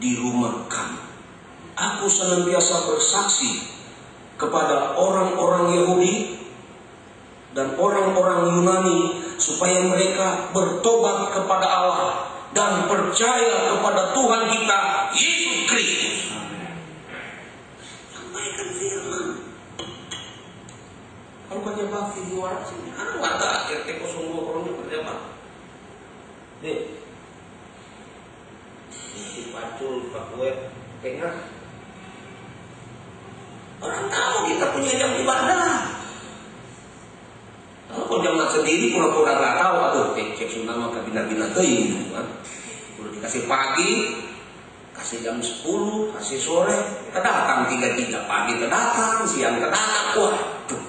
Speaker 3: di rumah kamu. Aku senantiasa bersaksi kepada orang-orang Yahudi dan orang-orang Yunani supaya mereka bertobat kepada Allah dan percaya kepada Tuhan kita Yesus Kristus. Sampaikan firman. Kalau kerja bakti di luar sini, ada RT 02 orangnya kerja bakti. Nih, si Pacul, Pak Kue, kayaknya orang tahu kita punya jam ibadah. Kalau jamaah sendiri pura-pura nggak tahu, cek nama ke bina-bina gitu kan. Udah dikasih pagi, kasih jam 10, kasih sore, kedatang 3 pagi kedatang, siang kedatang, waduh.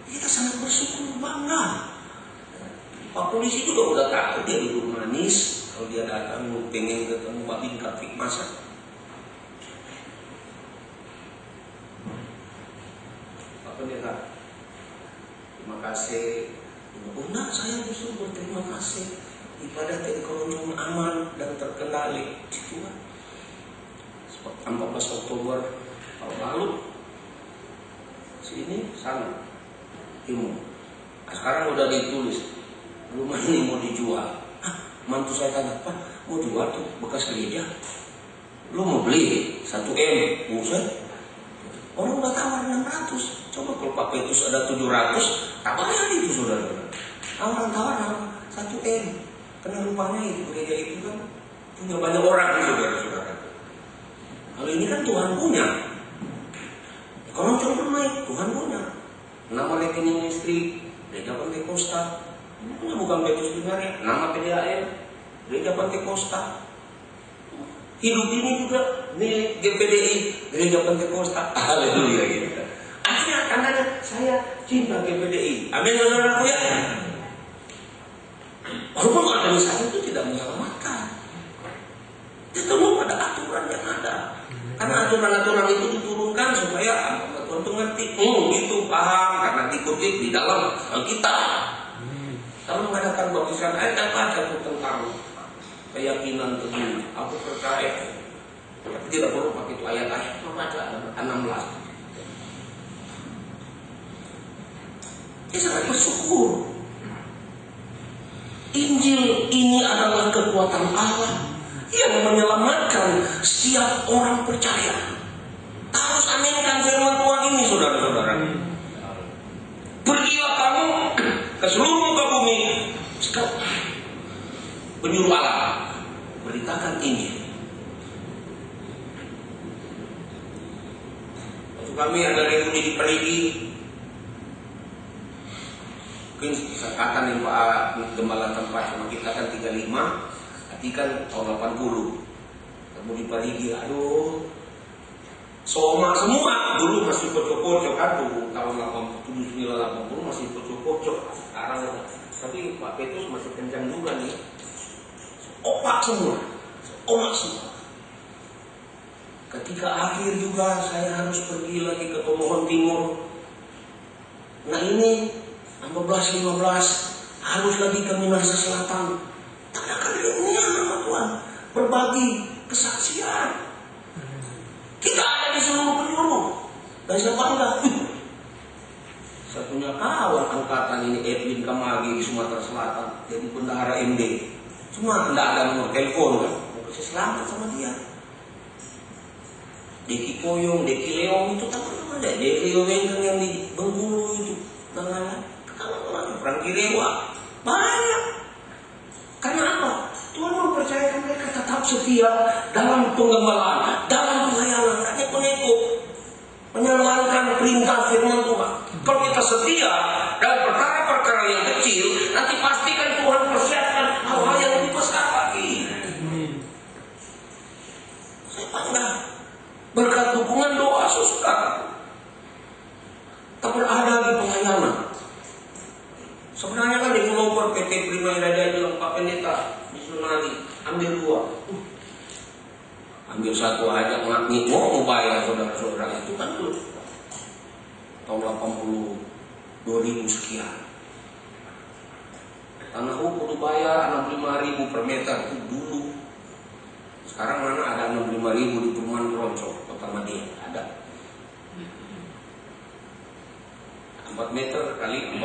Speaker 3: Kita sangat bersyukur, bangga. Pak polisi juga udah tahu dia duduk manis, kalau dia datang pengen ketemu Pak Bingka Fik masa. Pak Pendeta, terima kasih. Benar, saya justru berterima kasih. Ibadah di Keroncong aman dan terkendali. Itu kan 14 Oktober tahun lalu. Sini, sana, timur. Nah, sekarang udah ditulis rumah ini mau dijual. Mantu saya tanya, Pak, mau jual tuh bekas gereja. Lu mau beli 1M, buset. Orang udah tawar 600. Coba kalau Pak Petrus ada 700, tak bayar itu saudara. Orang tawar 1M. Karena rupanya itu gereja itu kan punya banyak orang saudara-saudara. Kalau ini kan Tuhan punya. Kalau cuma naik Tuhan punya. Nama rekening istri Gereja Pantekosta. Ini punya bukan Petrus Binaria. Nama PDAM Gereja Pantekosta. Hidup ini juga milik GPDI Gereja Pantekosta. Haleluya gitu. Akhirnya karena saya cinta GPDI. Amin saudaraku ya. Walaupun organisasi itu tidak menyelamatkan, ditemu pada aturan yang ada. Karena aturan-aturan itu diturunkan supaya Tuhan itu ngerti, itu paham karena dikutip di dalam Alkitab. Kalau mengadakan baptisan ayat apa satu tentang keyakinan teguh, aku percaya. Tapi tidak perlu pakai itu ayat-ayat, membaca 16. Dia sangat bersyukur. Injil ini adalah kekuatan Allah yang menyelamatkan setiap orang percaya. Harus aminkan firman Tuhan ini saudara-saudara. Pergilah kamu ke seluruh muka bumi, penyuruh Allah, beritakan Injil. Waktu kami ada reuni di Parigi, mungkin kesepakatan yang Pak Gembala tempat sama kita kan 35, hati kan tahun 80. Kamu di Parigi, aduh, Soma semua dulu masih pocok-pocok kan tuh tahun 87, 80 masih pocok-pocok. Sekarang tapi Pak Petrus masih kencang juga nih. Opak semua. omak semua. Ketika akhir juga saya harus pergi lagi ke Tomohon Timur. Nah ini 14-15 harus lagi ke Minahasa Selatan. Tanyakan ini nama Tuhan, berbagi kesaksian. Kita ada di seluruh penjuru. Dan saya bangga. Saya punya kawan angkatan ini Edwin Kamagi di Sumatera Selatan, jadi bendahara MD. Cuma tidak ada nomor telepon kan. Saya selamat sama dia. Deki Koyong, Deki Leong itu teman-teman deh. Deki Leong yang di Bengkulu itu, Nangalan, kawan-kawan Franky Rewa banyak. Karena apa? Tuhan mempercayakan mereka tetap setia dalam penggembalaan, dalam pelayanan, neko-neko, menjalankan perintah firman Tuhan. Kalau kita setia dalam perkara-perkara yang kecil, nanti pastikan Tuhan persiapkan hal-hal yang lebih besar lagi. Saya bangga. Berkat dukungan doa saudara, kita berada di pelayanan. Sebenarnya kan di Pulau PT Prima Irada bilang Pak Pendeta di Sunari ambil 2, ambil 1 aja nggak mau bayar saudara-saudara itu kan dulu tahun 80 2.000 sekian. Tanah kudu bayar 65.000 per meter itu dulu. Sekarang mana ada 65.000 di perumahan Keroncong, Kota Madya ada 4 meter kali 15.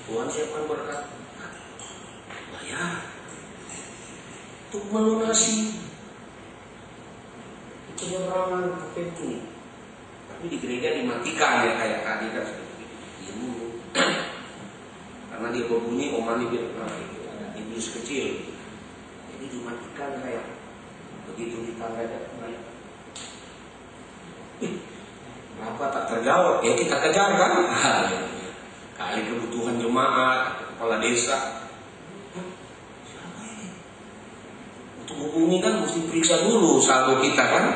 Speaker 3: Tuhan siapkan berkat, bayar untuk melunasi penyeberangan ke pintu. Tapi di gereja dimatikan ya kayak tadi kan dulu. Karena dia berbunyi omani bilang ada iblis kecil, jadi dimatikan kayak begitu di tangga naik. Kenapa tak terjawab? Ya kita kejar kan? Kali kebutuhan jemaat, kepala desa. Siapa ini? Untuk hubungi kan mesti periksa dulu saldo kita kan.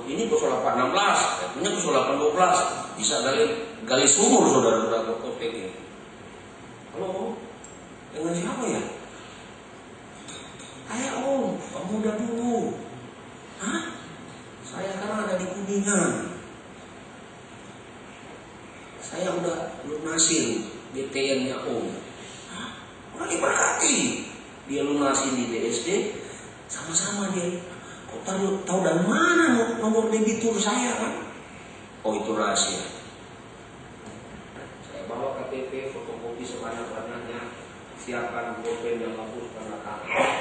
Speaker 3: Ini pasal 816, punya pasal 812, bisa gali sumur saudara-saudara kotek ini. Halo, dengan siapa ya? Ayo pemuda dulu. Hah? Saya kan ada di Kuningan. Saya udah lunasin BTN-nya Om. Hah? Udah diberkati. Dia lunasin di DSD, sama-sama dia. Kok tahu dari mana nomor debitur saya kan? Oh itu rahasia. Saya bawa KTP, fotokopi sebanyak-banyaknya, siapkan pulpen yang hapus tanda tangan,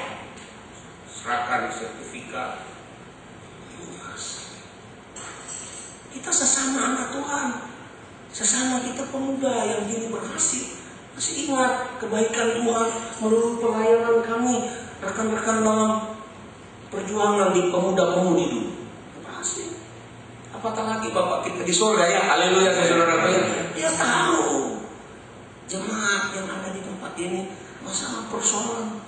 Speaker 3: serahkan sertifikat. Kita sesama anak Tuhan, sesama kita pemuda yang kini berhasil. Masih ingat kebaikan Tuhan melalui pelayanan kami, rekan-rekan dalam perjuangan di pemuda-pemudi dulu. Berhasil. Apatah lagi Bapak kita di surga ya, haleluya saudara-saudara ya. Dia tahu jemaat yang ada di tempat ini masalah persoalan.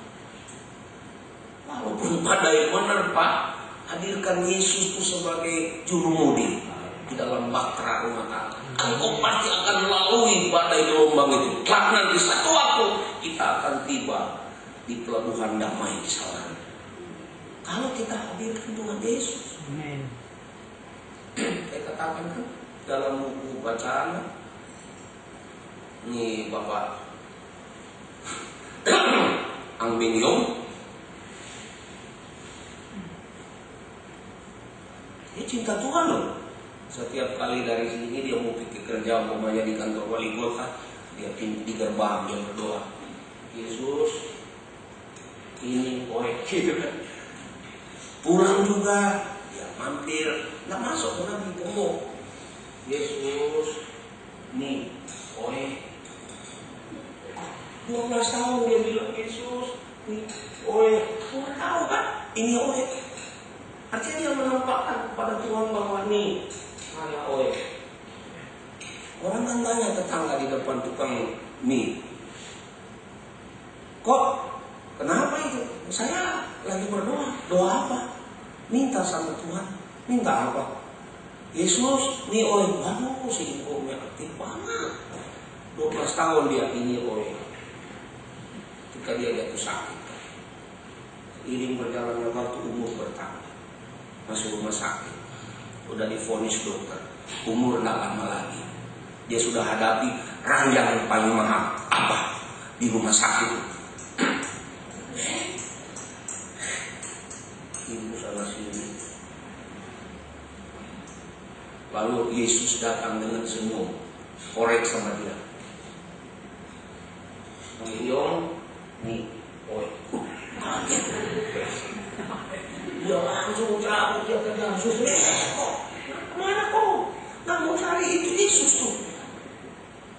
Speaker 3: Walaupun badai benar Pak, hadirkan Yesus itu sebagai jurumudi di dalam bahtera rumah tangga. Engkau pasti akan melalui badai gelombang itu. Kelak nanti satu waktu kita akan tiba di pelabuhan damai di sana. Kalau kita hadirkan Tuhan Yesus. Amen. Saya katakan kan dalam buku bacaan ini Bapak Ang Beng Yong, dia cinta Tuhan loh. Setiap kali dari sini dia mau pergi kerja, umpamanya di kantor wali kota, dia di gerbang dia berdoa, Yesus ini poek gitu kan. Pulang juga dia mampir, nggak masuk lagi ngomong, Yesus nih poek. 12 tahun dia bilang Yesus nih poek. Tuhan tahu kan ini poek. Artinya dia menampakkan kepada Tuhan bahwa nih saya oe. Orang kan tanya tetangga di depan tukang mie, kok kenapa itu? Saya lagi berdoa. Doa apa? Minta sama Tuhan. Minta apa? Yesus nih oe. Waduh si ibunya aktif banget. 12 tahun dia ini oleh ketika dia jatuh sakit. Seiring berjalannya waktu umur bertambah, masuk rumah sakit, udah divonis dokter, umur nggak lama lagi. Dia sudah hadapi ranjang yang paling mahal, apa? Di rumah sakit. Ibu sana sini. Lalu Yesus datang dengan senyum, korek sama dia. Ngiyong, nih, oi, kaget. Dia langsung cabut, dia kejar Yesus. Kok, mana kok? Nggak mau cari itu Yesus tuh.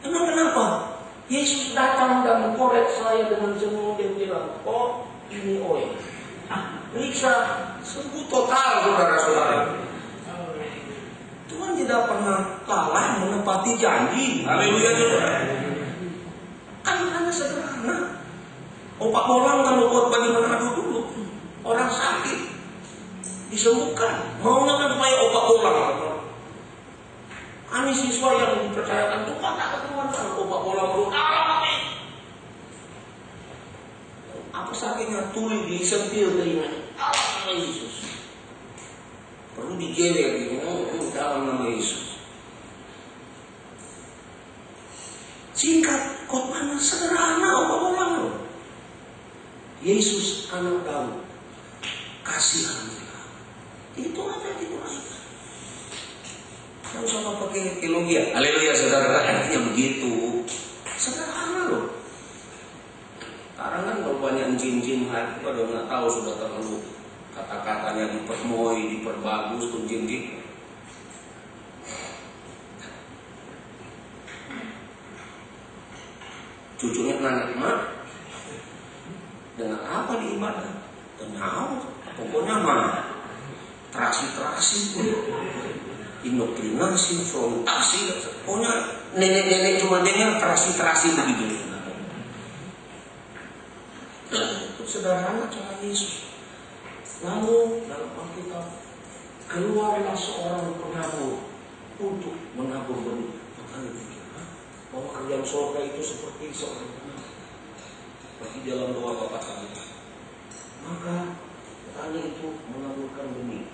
Speaker 3: Emang kenapa? Yesus datang dan korek saya dengan senyum, dia bilang, oh ini oi. Periksa, sembuh total saudara-saudara. Tuhan tidak pernah kalah menepati janji. Haleluya saudara. Kan sederhana. Opak bolang kalau buat bagi Manado dulu, orang sakit disembuhkan. Maunya kan supaya opak bolang. Kami siswa yang dipercayakan Tuhan tak ketemuan kan opak bolang dulu. Apa sakitnya tuli disentil telinga. Allah Yesus. Perlu dijewer dalam nama Yesus. Singkat, khotbahnya sederhana, opak-opak loh. Yesus anak Daud, kasihan mereka. Itu aja dimulaikan. Tidak usah pakai teologi. Haleluya saudara, artinya begitu. Sederhana loh. Sekarang kan kalau banyak jin-jin hati, pada nggak tahu sudah terlalu kata-katanya dipermoi, diperbagus tuh jin-jin. Cucunya nanya, mak, dengan apa diibadah? Tenang, pokoknya mah terasi-terasi, indoktrinasi, frontasi, pokoknya nenek-nenek cuma dengar terasi-terasi begitu. Itu sederhana cara Yesus. Lalu dalam Alkitab keluarlah seorang penabur untuk menabur benih. Makanya pikir bahwa kerjaan surga itu seperti seorang penabur. Bagi dalam doa Bapa kami, maka petani itu menaburkan benih.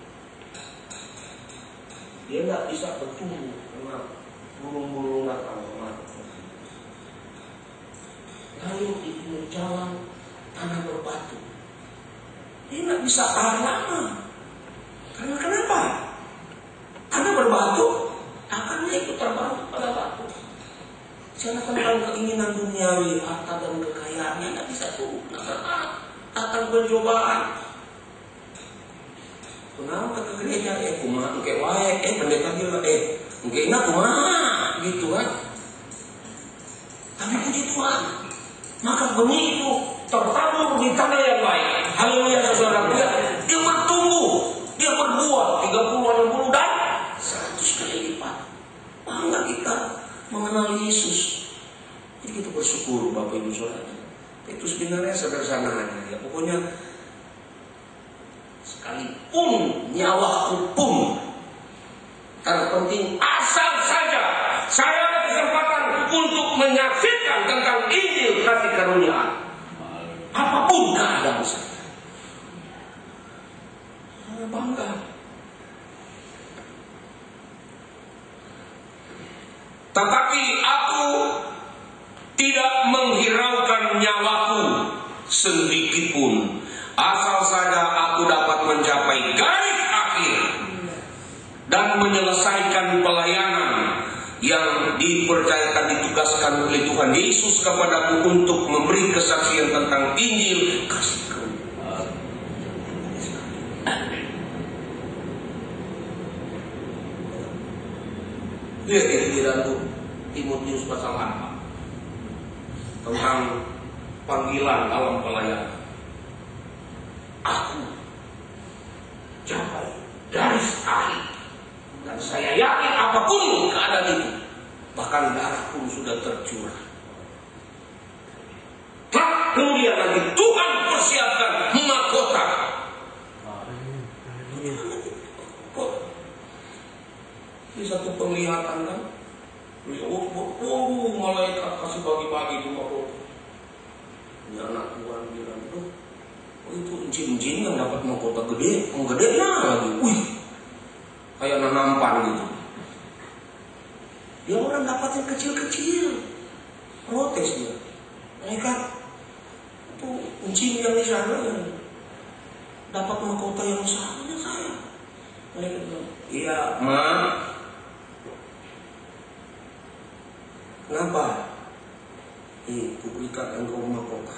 Speaker 3: Dia tidak bisa bertumbuh karena burung-burung datang kemari. Lalu di pinggir jalan tanah berbatu. Dia tidak bisa tahan lama. Karena kenapa? Tanah berbatu, akarnya itu terbantu pada batu. Karena tentang keinginan duniawi, harta dan kekayaannya tidak bisa tumbuh. Datang pencobaan. Kenapa ke gereja? Kumaha engke wae, pendeta bilang, engke enak kumaha, gitu kan? Tapi puji Tuhan, maka benih itu tertabur di tanah yang baik. Haleluya saudara. Dia bertumbuh, dia berbuah 30, 60 dan 100 kali lipat. Bangga kita mengenal Yesus. Jadi kita bersyukur Bapak Ibu Saudara. Itu sebenarnya sederhana ya. Pokoknya sekalipun nyawaku pun terpenting asal saja saya ada kesempatan untuk menyaksikan tentang Injil kasih karunia. Apapun keadaan saya. Saya bangga. Tetapi aku tidak menghiraukan nyawaku sedikit pun, asal saja aku dapat mencapai garis akhir dan menyelesaikan pelayanan yang dipercayakan, ditugaskan oleh Tuhan Yesus kepadaku untuk memberi kesaksian tentang Injil kasih karunia. Lihat ini di dalam Timotius pasal 4 tentang panggilan dalam pelayanan. Aku capai garis akhir dan saya yakin apapun keadaan itu, bahkan darah pun sudah tercurah. Kemudian lagi Tuhan persiapkan mahkota. Di satu penglihatan kan, Oh, malaikat kasih bagi-bagi di mahkota. Ini anak Tuhan bilang, oh itu jin-jin yang dapat mahkota gede, gede lagi. Wih, kayak nampan gitu. Dia orang dapat yang kecil-kecil, protes dia. Malaikat itu jin yang di sana yang dapat mahkota yang sama saya. Malaikat bilang, iya, Ma. Kenapa? Kuberikan engkau mahkota.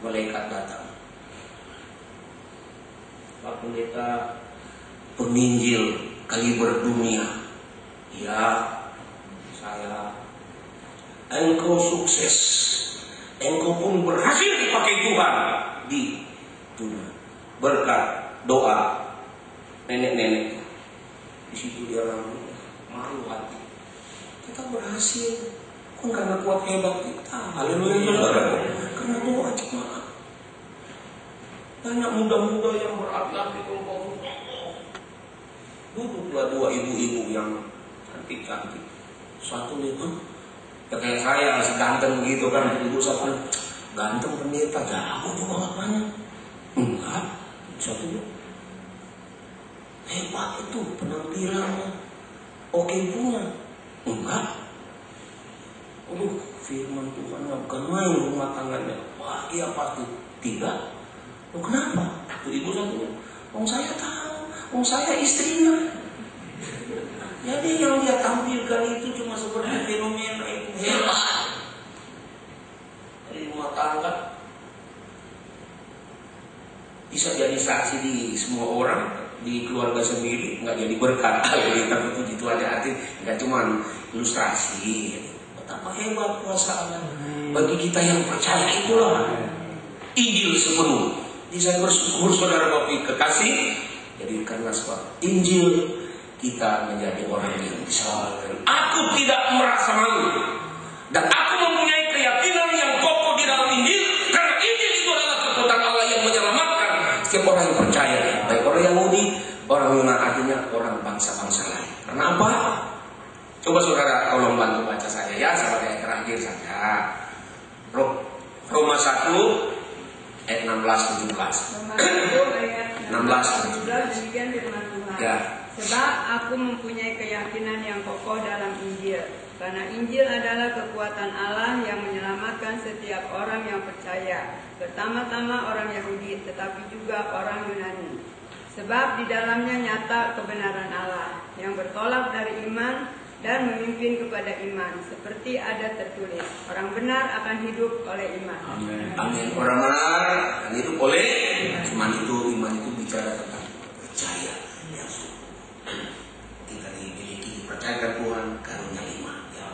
Speaker 3: Malaikat datang. Pak Pendeta, penginjil kaliber dunia. Ya, saya. Engkau sukses. Engkau pun berhasil dipakai Tuhan di dunia. Berkat doa nenek-nenek. Di situ dia langsung malu hati. Kita berhasil. Bukan karena kuat hebat kita. Haleluya saudara. Karena doa jemaat. Banyak muda-muda yang berapi-api kelompok. Duduklah dua ibu-ibu yang cantik-cantik. Satu lihat, ya kayak saya seganteng begitu kan. Ibu satu ganteng pendeta, jago juga makanya. Enggak, satu lihat. Hebat itu penampilannya. Oke punya. Enggak. Firman Tuhan bukan main rumah tangganya. Wah, iya pasti. Tidak. Kenapa? Itu ibu satunya. Saya tahu. Saya istrinya. Jadi yang dia tampilkan itu cuma seperti fenomena itu hebat. Dari rumah tangga bisa jadi saksi di semua orang, di keluarga sendiri, nggak jadi berkat. Tapi puji Tuhan hati, nggak cuma ilustrasi. Betapa hebat kuasa bagi kita yang percaya itulah Injil sepenuh. Jadi saya bersyukur saudara Bapak kekasih. Jadi karena sebab Injil kita menjadi orang yang diselamatkan. Aku tidak merasa malu dan aku mempunyai keyakinan yang kokoh di dalam Injil karena Injil itu adalah kekuatan Allah yang menyelamatkan setiap orang yang percaya, baik orang Yahudi, orang Yunani, artinya orang bangsa-bangsa lain. Karena apa? Coba saudara tolong bantu baca saya ya sebagai terakhir saja. Roma 1 ayat 16-17.
Speaker 5: Roma 1 ayat
Speaker 3: 16-17.
Speaker 5: Demikian firman Tuhan.
Speaker 3: Ya.
Speaker 5: Sebab aku mempunyai keyakinan yang kokoh dalam Injil. Karena Injil adalah kekuatan Allah yang menyelamatkan setiap orang yang percaya. Pertama-tama orang Yahudi, tetapi juga orang Yunani. Sebab di dalamnya nyata kebenaran Allah yang bertolak dari iman dan memimpin kepada iman, seperti ada tertulis, orang benar akan hidup oleh iman.
Speaker 3: Amin. Orang benar akan hidup oleh iman itu. Iman itu bicara tentang percaya yang sungguh. Kita dimiliki, dipercayakan Tuhan karunia iman. Ya,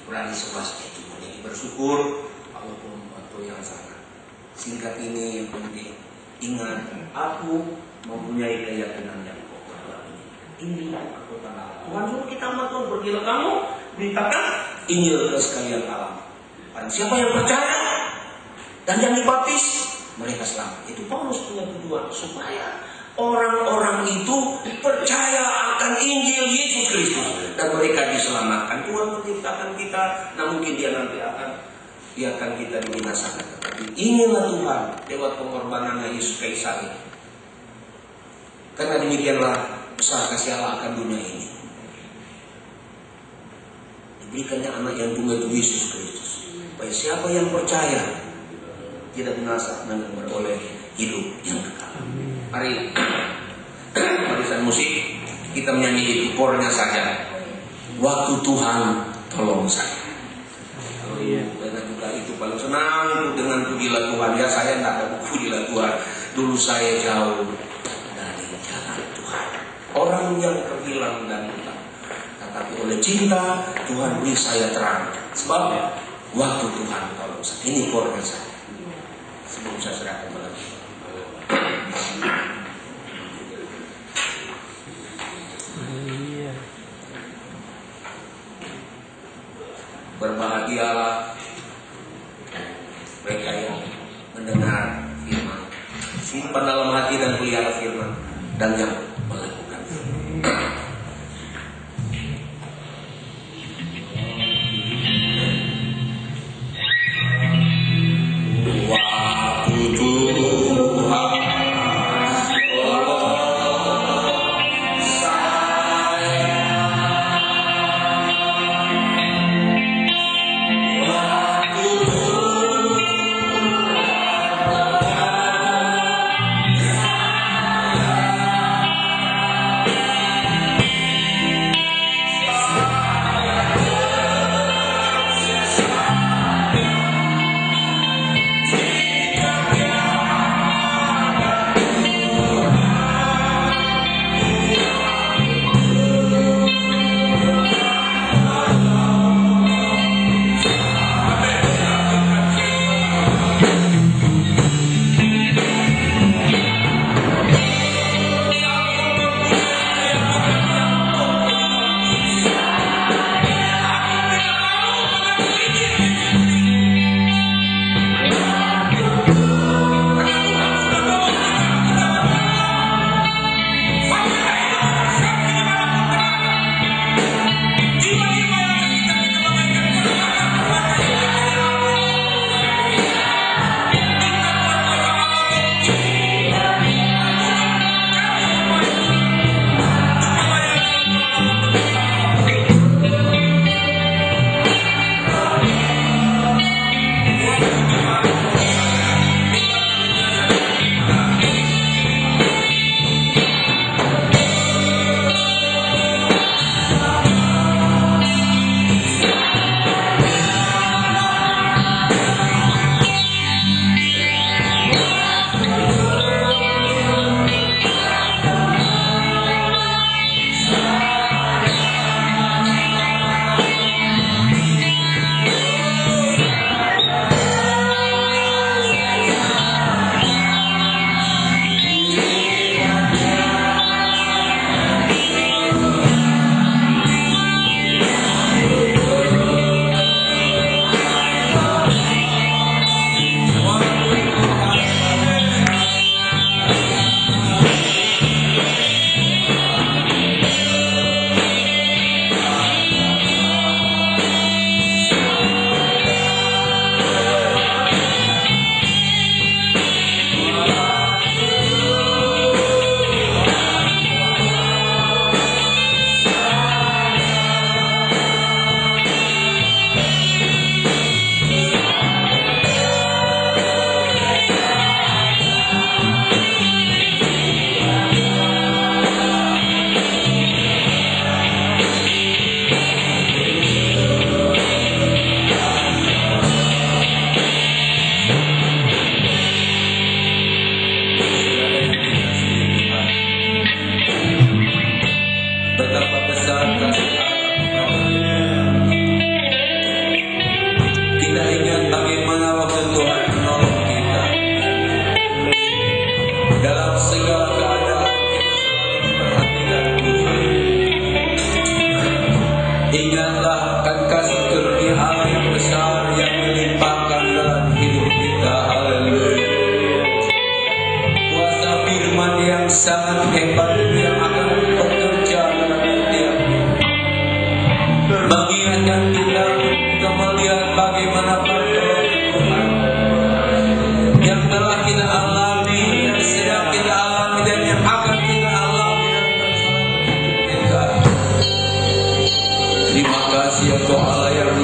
Speaker 3: Ibrani 11 itu menjadi bersyukur walaupun waktu yang sangat singkat ini yang penting ingat, aku mempunyai keyakinan yang kokoh dalam ini kekuatan Allah. Tuhan suruh kita matur, pergilah kamu beritakan Injil ke sekalian alam. Dan siapa yang percaya dan yang dibaptis, mereka selamat. Itu Paulus punya tujuan supaya orang-orang itu percaya akan Injil Yesus Kristus dan mereka diselamatkan. Tuhan menciptakan kita, nah mungkin dia nanti akan kita dibinasakan. Tetapi inilah Tuhan lewat pengorbanannya Yesus Kaisar ini. Karena demikianlah besar kasih Allah akan dunia ini. Diberikannya anak yang tunggal itu Yesus Kristus. Supaya siapa yang percaya tidak binasa dan beroleh hidup yang kekal. Mari barisan musik kita menyanyi di kornya saja. Waktu Tuhan tolong saya. Kalau dengan juga itu paling senang dengan pujilah Tuhan. Ya saya tidak ada pujilah Tuhan. Dulu saya jauh dari jalan Tuhan. Orang yang terhilang dan hilang. Tetapi oleh cinta Tuhan beri saya terang. Sebab waktu Tuhan tolong saya. Ini kornya saya. Sebelum saya serahkan pada Tuhan. Berbahagialah mereka yang mendengar firman, simpan dalam hati dan pelihara firman, dan yang melakukan.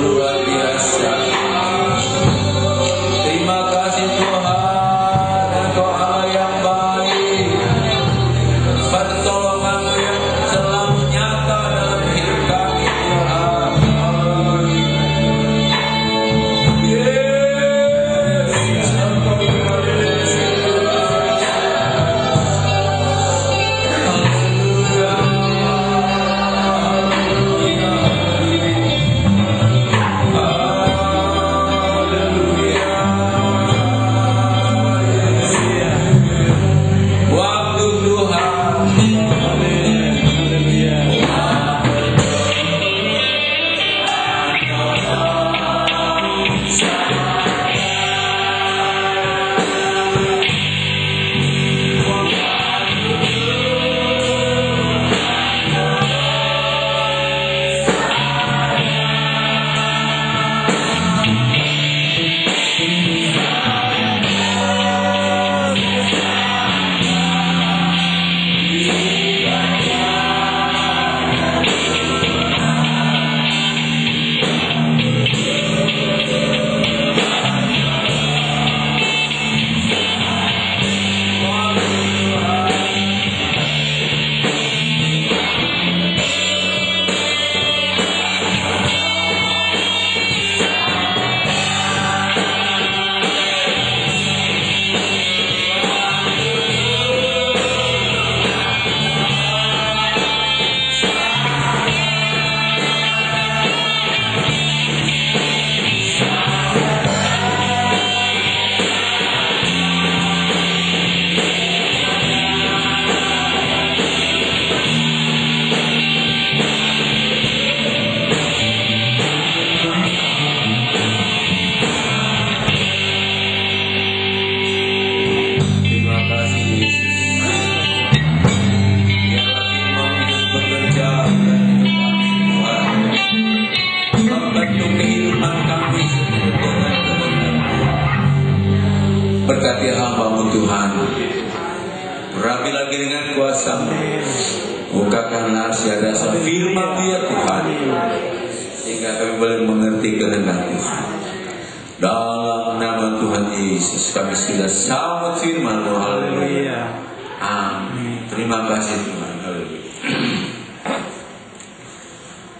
Speaker 6: luar biasa. Terima kasih Tuhan, Engkau Allah yang baik. Pertolongan-Mu yang selalu nyata dalam hidup kami Tuhan. Waktu Tuhan. Terima kasih Yesus. Biarlah firman-Mu bekerja dalam hidup kami Tuhan. Membentuk kehidupan kami sesuai dengan kebenaran. Berkati hamba-Mu Tuhan. Urapi lagi dengan kuasa-Mu. Bukakanlah dasar firman-Mu ya Tuhan, sehingga kami boleh mengerti kehendak Tuhan. Dalam nama Tuhan Yesus kami sudah sambut firman-Mu. Haleluya. Amin. Terima kasih Tuhan. Haleluya.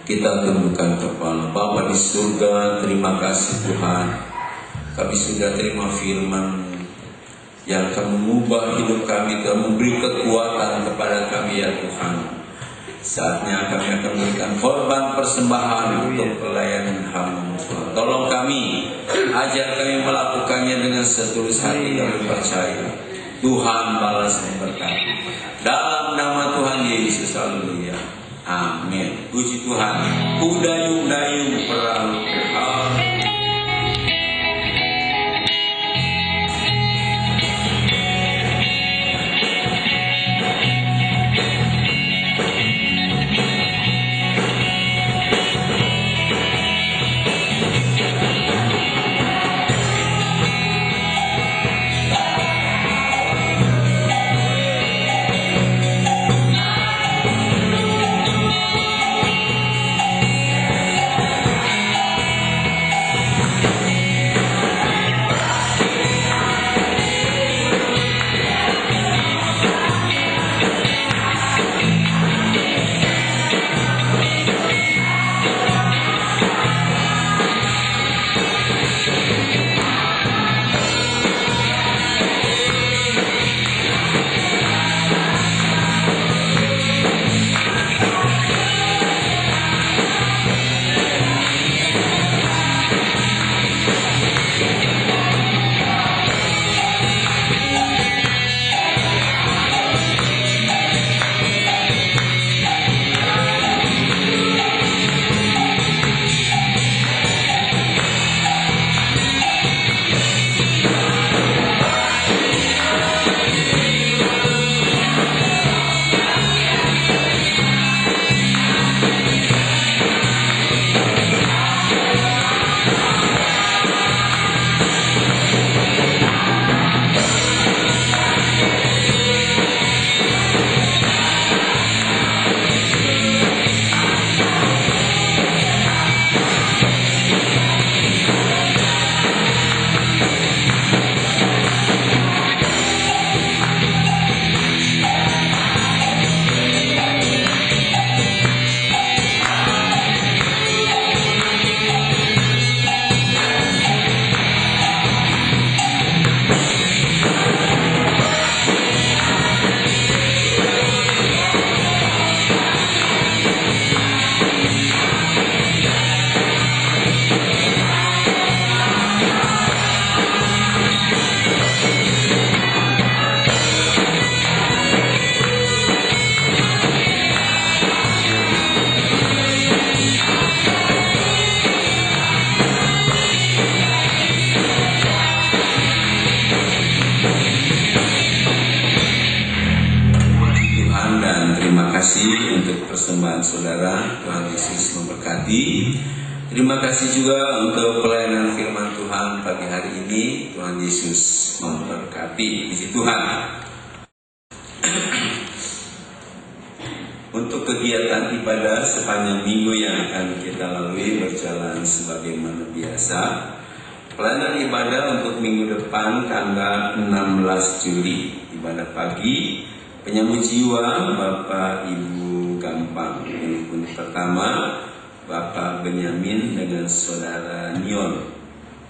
Speaker 6: Kita tundukkan kepala. Bapa di surga, terima kasih Tuhan. Kami sudah terima firman yang akan mengubah hidup kami, dan memberi kekuatan kepada kami ya Tuhan. Saatnya kami akan memberikan korban persembahan untuk pelayanan hamba-Mu Tuhan. Tolong kami, ajar kami melakukannya dengan setulus hati. Kami percaya Tuhan balas dan berkati. Dalam nama Tuhan Yesus, haleluya. Amin. Puji Tuhan. Udayung-dayung perahu. Amin. memberkati. Terima kasih juga untuk pelayanan firman Tuhan pagi hari ini. Tuhan Yesus memberkati. Puji Tuhan. Untuk kegiatan ibadah sepanjang minggu yang akan kita lalui berjalan sebagaimana biasa. Pelayanan ibadah untuk minggu depan tanggal 16 Juli. Ibadah pagi, penyambut jiwa Bapak Ibu Gampang. Unit pertama Bapak Benyamin dengan Saudara Nion.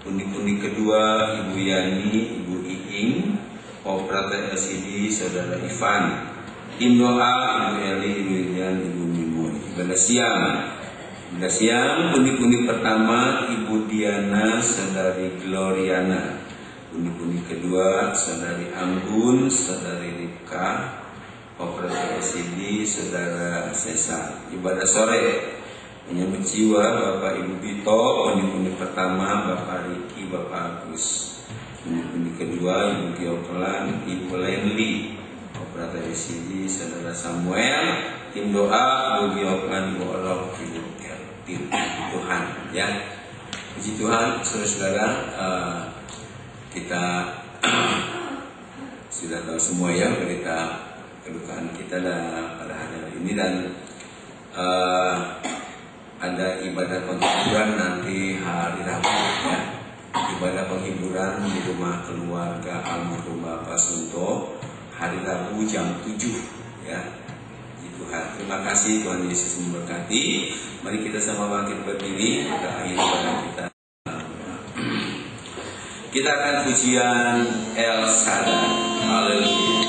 Speaker 6: Unit kedua Ibu Yani, Ibu Iing, Operator LCD Saudara Ivan. Tim doa Ibu Eli, Ibu Irian, Ibu Mimoy. Ibadah siang unit pertama Ibu Diana, Saudari Gloriana. Unit kedua Saudari Anggun, Saudari Ripka, Operator LCD Saudara Sesa. Ibadah sore menyambut jiwa Bapak Ibu Bito. Unit pertama Bapak Riki, Bapak Agus. Unit kedua Ibu Giokelan, Ibu Lenli, Operator LCD Saudara Samuel. Tim doa Ibu Giokelan, Ibu Olok, Ibu Tuhan ya. Puji Tuhan, saudara-saudara, kita sudah tahu semua ya berita kedukaan kita pada hari ini, dan ada ibadah penghiburan nanti hari Rabu ya. Ibadah penghiburan di rumah keluarga almarhum Bapak Sunto hari Rabu jam 7 ya. Tuhan, terima kasih. Tuhan Yesus memberkati. Mari kita sama bangkit berdiri, kita akhiri ibadah kita. Kita akan pujian El Shaddai. Haleluya.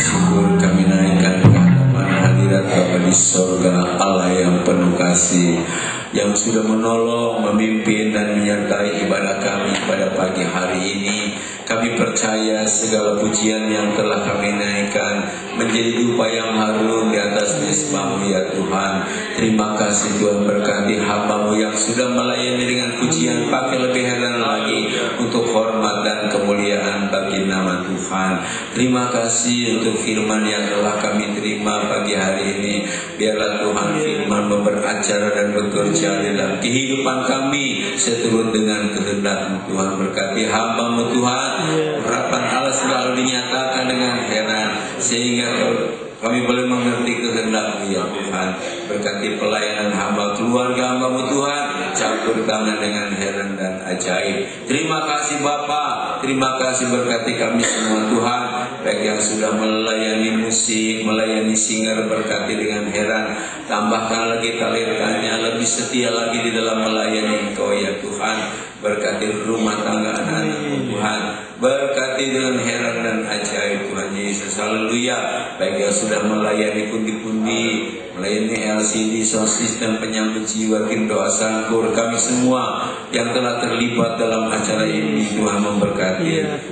Speaker 6: syukur kami naikkan ke hadapan hadirat Bapa di sorga, Allah yang penuh kasih, yang sudah menolong, memimpin dan menyertai ibadah kami pada pagi hari ini. Kami percaya segala pujian yang telah kami naikkan menjadi dupa yang harum di atas nisbah-Mu ya Tuhan. Terima kasih Tuhan, berkati hamba-Mu yang sudah melayani dengan pujian pakai lebih heran lagi untuk hormat dan kemuliaan bagi nama Tuhan. Terima kasih untuk firman yang telah kami terima pagi hari ini. Biarlah Tuhan firman beracara dan bekerja dalam kehidupan kami seturut dengan kehendak-Mu Tuhan. Berkati hamba-Mu Tuhan, harapan Allah selalu dinyatakan dengan heran sehingga kami boleh mengerti kehendak-Mu ya Tuhan. Berkati pelayanan hamba, keluarga hamba-Mu Tuhan, campur tangan dengan heran dan ajaib. Terima kasih Bapa, terima kasih berkati kami semua Tuhan, baik yang sudah melayani musik, melayani singer, berkati dengan heran. Tambahkan lagi talentanya, lebih setia lagi di dalam melayani Engkau ya Tuhan. Berkati rumah tangga anak-anak Tuhan, berkati dengan heran dan ajaib Tuhan Yesus. Haleluya. Baik yang sudah melayani pundi-pundi, melayani LCD, sound system, penyambut jiwa, tim doa sangkur, kami semua yang telah terlibat dalam acara ini Tuhan memberkati.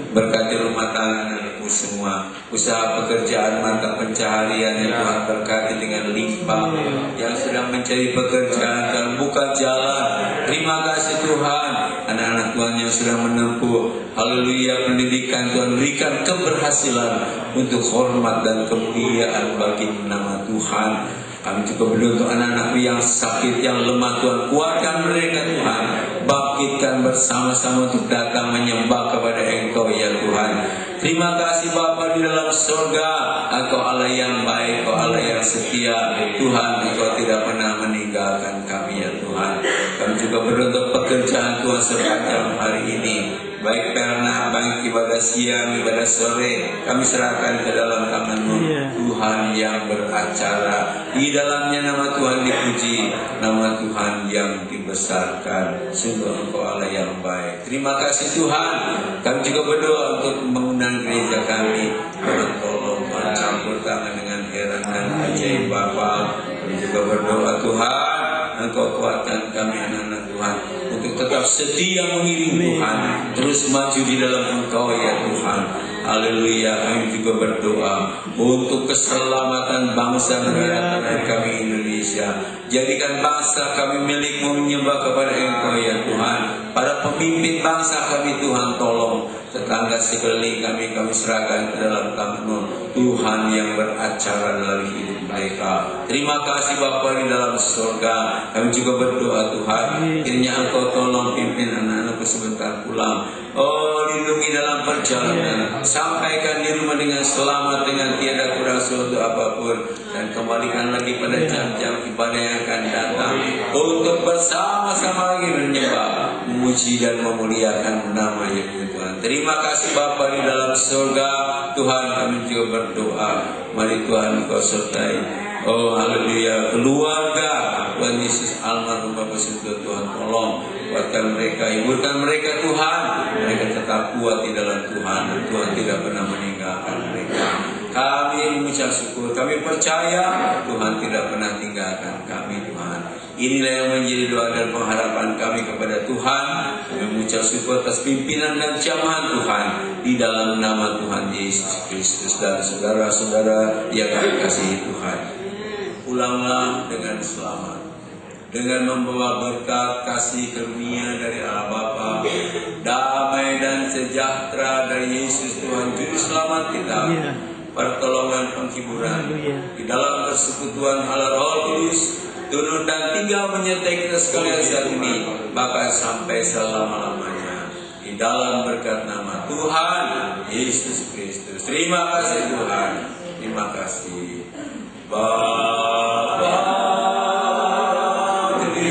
Speaker 6: Berkati rumah tangga semua, usaha pekerjaan, mata pencaharian yang Tuhan berkati dengan limpah, yang sedang mencari pekerjaan dan buka jalan. Terima kasih Tuhan, anak-anak Tuhan yang sedang menempuh, haleluya, pendidikan Tuhan, berikan keberhasilan untuk hormat dan kemuliaan bagi nama Tuhan. Kami juga berdoa untuk anak-anak yang sakit, yang lemah Tuhan, kuatkan mereka Tuhan, bangkitkan bersama-sama untuk datang menyembah kepada Engkau ya Tuhan. Terima kasih Bapa di dalam surga, Engkau Allah yang baik, Engkau Allah yang setia Tuhan, Engkau tidak pernah meninggalkan kami ya Tuhan. Kami juga berdoa untuk pekerjaan Tuhan sepanjang hari ini, baik perna, baik ibadah siang, ibadah sore, kami serahkan ke dalam tangan-Mu Tuhan yang beracara. Di dalamnya nama Tuhan dipuji, nama Tuhan yang dibesarkan. Sungguh Engkau Allah yang baik. Terima kasih Tuhan. Kami juga berdoa untuk pembangunan gereja kami. Tuhan tolong campur tangan dengan heran dan ajaib Bapa. Kami juga berdoa Tuhan, Engkau kuatkan kami anak-anak Tuhan untuk tetap setia mengiring Tuhan, terus maju di dalam Engkau ya Tuhan. Haleluya. Kami juga berdoa untuk keselamatan bangsa negara kami Indonesia. Jadikan bangsa kami milik-Mu, menyembah kepada Engkau ya Tuhan. Para pemimpin bangsa kami Tuhan tolong, tetangga sekeliling kami serahkan ke dalam tangan-Mu Tuhan yang beracara dalam hidup mereka. Terima kasih Bapa di dalam surga. Kami juga berdoa Tuhan, kiranya Engkau tolong pimpin anak-anakku sebentar pulang. Oh, lindungi dalam perjalanan, sampaikan di rumah dengan selamat, dengan tiada kurang suatu apapun, dan kembalikan lagi pada jam-jam ibadah yang akan datang untuk bersama-sama lagi menyembah, memuji dan memuliakan nama-Nya Tuhan. Terima kasih Bapa di dalam surga. Tuhan, kami juga berdoa, mari Tuhan Engkau sertai, oh haleluya, keluarga Tuhan Yesus almarhum Bapak Surga. Tuhan tolong kuatkan mereka, hiburkan mereka Tuhan. Mereka tetap kuat di dalam Tuhan, dan Tuhan tidak pernah meninggalkan mereka. Kami mengucap syukur, kami percaya Tuhan tidak pernah tinggalkan kami Tuhan. Inilah yang menjadi doa dan pengharapan kami kepada Tuhan. Kami mengucap syukur atas pimpinan dan jamaah Tuhan di dalam nama Tuhan Yesus Kristus. Dan saudara-saudara yang kami kasihi Tuhan, pulanglah dengan selamat, dengan membawa berkat kasih karunia dari Allah Bapa, damai dan sejahtera dari Yesus Tuhan Juru Selamat kita, pertolongan penghiburan di dalam persekutuan Allah Roh Kudus, turun dan tinggal menyertai kita sekalian saat ini, bahkan sampai selama-lamanya, di dalam berkat nama Tuhan Yesus Kristus. Terima kasih Tuhan, terima kasih Bapa. Di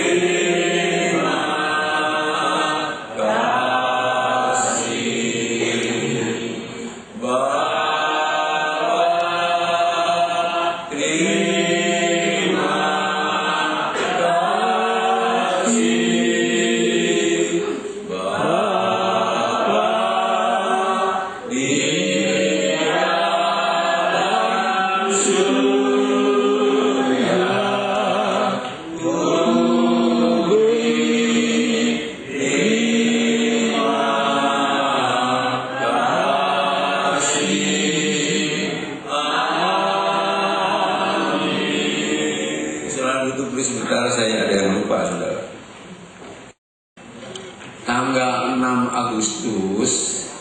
Speaker 6: Selalu duduk sebentar, saya ada yang lupa, saudara. Tanggal 6 Agustus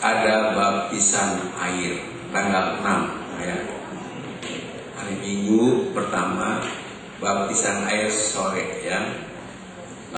Speaker 6: ada baptisan air. Tanggal 6 ya. Hari Minggu pertama baptisan air sore ya.